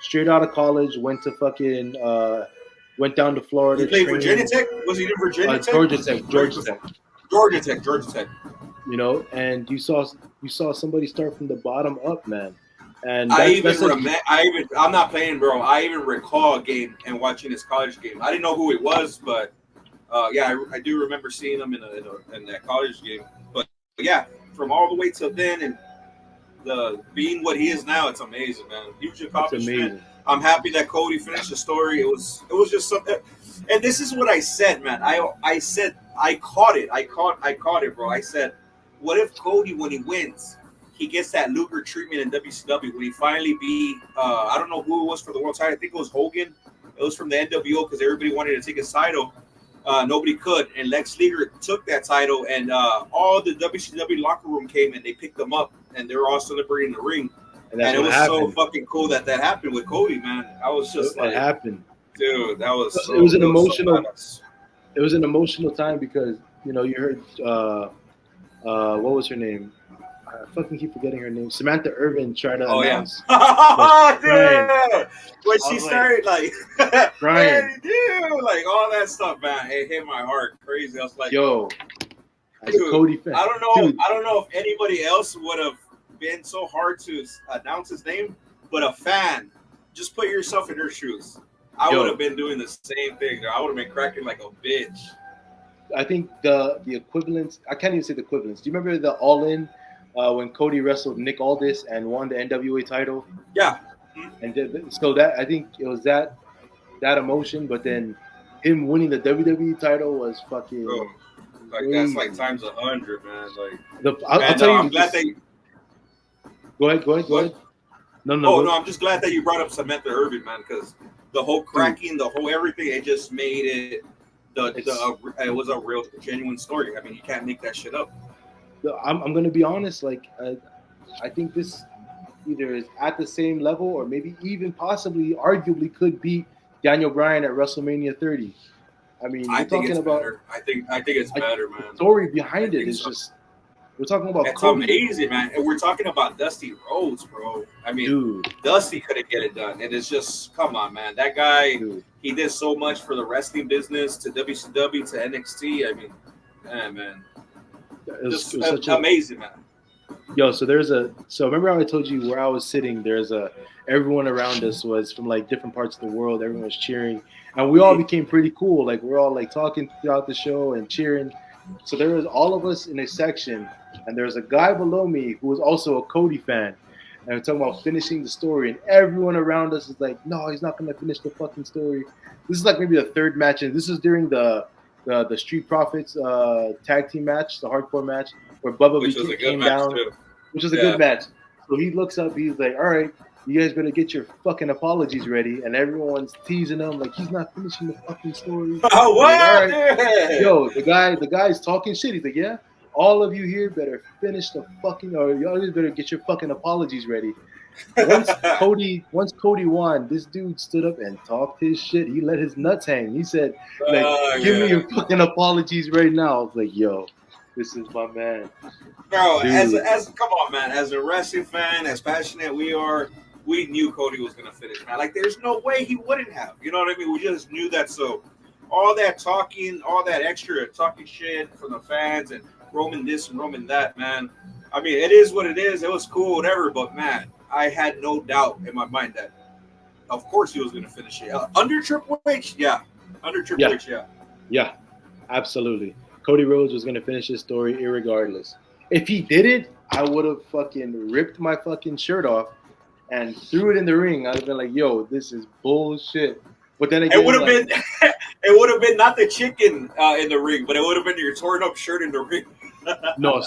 straight out of college, went to fucking went down to Florida. He played Virginia Tech. Was he in Virginia Tech? Georgia Tech. Georgia Tech. You know, and you saw somebody start from the bottom up, man. And I'm not playing, bro. I even recall a game and watching his college game. I didn't know who it was, but I do remember seeing him in that college game. But yeah, from all the way till then and being what he is now, it's amazing, man. Huge accomplishment. I'm happy that Cody finished the story. It was just something. And this is what I said, man. I said I caught it. I caught it, bro. I said, what if Cody, when he wins, he gets that Luger treatment in WCW when he finally beat, I don't know who it was for the world title. I think it was Hogan. It was from the NWO because everybody wanted to take his title. Nobody could. And Lex Luger took that title, and all the WCW locker room came and they picked them up, and they were all celebrating the ring. And it was so fucking cool that happened with Cody, man. I was just like, happened. Dude, that was it was an emotional. It was an emotional time because, you know, you heard what was her name? I fucking keep forgetting her name. Samantha Irvin tried to announce. Dude! When she started crying, dude, like all that stuff, man, it hit my heart crazy. I was like, yo, as a Cody fan, I don't know if anybody else would have been so hard to announce his name, but a fan, just put yourself in her shoes. I would have been doing the same thing. I would have been cracking like a bitch. I think the equivalence, I can't even say the equivalence. Do you remember the All In when Cody wrestled Nick Aldis and won the NWA title? Yeah. And so that, I think it was that emotion, but then him winning the WWE title was fucking crazy. That's like times 100, man. Like I'll tell you. I'm glad that you... Go ahead. No, I'm just glad that you brought up Samantha Irvin, man, because the whole cracking, the whole everything, it just made it. It was a real, genuine story. I mean, you can't make that shit up. I'm going to be honest. Like, I think this either is at the same level or maybe even possibly, arguably, could beat Daniel Bryan at WrestleMania 30. I mean, I think it's better. I think it's better, man. The story behind it is just. We're talking about it's amazing, man. And we're talking about Dusty Rhodes, bro. I mean, dude. Dusty couldn't get it done. And it's just, come on, man. That guy, he did so much for the wrestling business, to WCW, to NXT. I mean, man. It was amazing, man. Yo, so remember how I told you where I was sitting, everyone around us was from like different parts of the world. Everyone was cheering. And we all became pretty cool. Like, we're all like talking throughout the show and cheering. So there was all of us in a section, and there was a guy below me who was also a Cody fan, and we're talking about finishing the story, and everyone around us is like, no, he's not going to finish the fucking story. This is like maybe the third match, and this is during the Street Profits tag team match, the hardcore match, where Bubba came down, which was a good match. So he looks up, he's like, all right, you guys better get your fucking apologies ready. And everyone's teasing him like he's not finishing the fucking story. Oh, what? Like, all right. Yo, the guy's talking shit. He's like, yeah, all of you here better finish the fucking, or y'all better get your fucking apologies ready. Once Cody won, this dude stood up and talked his shit. He let his nuts hang. He said, like, give me your fucking apologies right now. I was like, yo, this is my man. Bro, as come on, man. As a wrestling fan, as passionate we are, we knew Cody was gonna finish, man. Like, there's no way he wouldn't have. You know what I mean? We just knew that. So, all that talking, all that extra talking shit from the fans and Roman this and Roman that, man. I mean, it is what it is. It was cool, whatever. But man, I had no doubt in my mind that, of course, he was gonna finish it under Triple H. Yeah, under Triple H. Yeah. Yeah, absolutely. Cody Rhodes was gonna finish his story irregardless. If he didn't, I would have fucking ripped my fucking shirt off and threw it in the ring. I'd have been like, yo, this is bullshit. But then again, it would have been it would have been not the chicken in the ring, but it would have been your torn up shirt in the ring. No,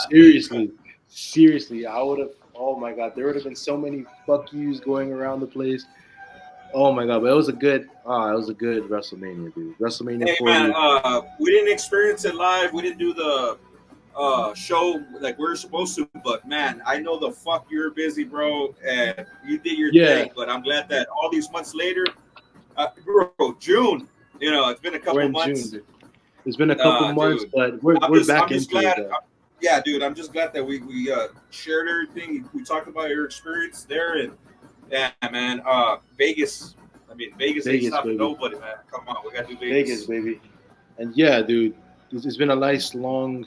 seriously, I would have. Oh my god, there would have been so many fuck yous going around the place. Oh my god, but it was a good WrestleMania, dude. WrestleMania. Hey 40. man, we didn't experience it live. We didn't do the show like we were supposed to, but man, I know the fuck you're busy, bro, and you did your thing. But I'm glad that all these months later, bro, June. You know, it's been a couple months. June, it's been a couple months, dude, but we're back into it. Yeah, dude, I'm just glad that we shared everything. We talked about your experience there, and yeah, man, Vegas. I mean, Vegas ain't stopping nobody, man. Come on, we got to do Vegas, baby. And yeah, dude, it's been a nice long.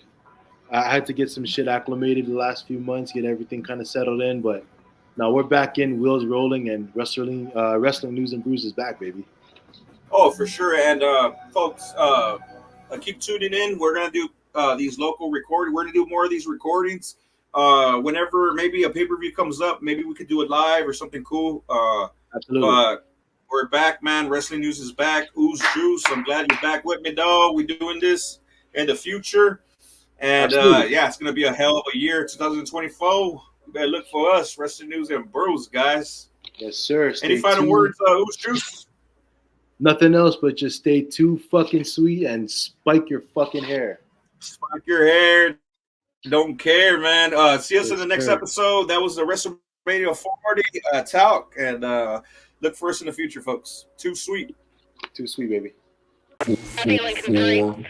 I had to get some shit acclimated the last few months, get everything kind of settled in, but now we're back in, wheels rolling, and wrestling news and brews is back, baby. Oh, for sure. And folks, keep tuning in. We're gonna do these local recordings. We're gonna do more of these recordings. Whenever maybe a pay-per-view comes up, maybe we could do it live or something cool. Absolutely. We're back, man. Wrestling news is back. Ooze Juice. I'm glad you're back with me, dog. We're doing this in the future. And yeah, it's gonna be a hell of a year, 2024. You better look for us, Wrestling News and Brews, guys. Yes, sir. Any final words, Ooze Juice? Nothing else, but just stay too fucking sweet and spike your fucking hair. Spike your hair. Don't care, man. See us in the next episode. That was the WrestleMania 40 talk, and look for us in the future, folks. Too sweet. Too sweet, baby. I feel like 3, 1,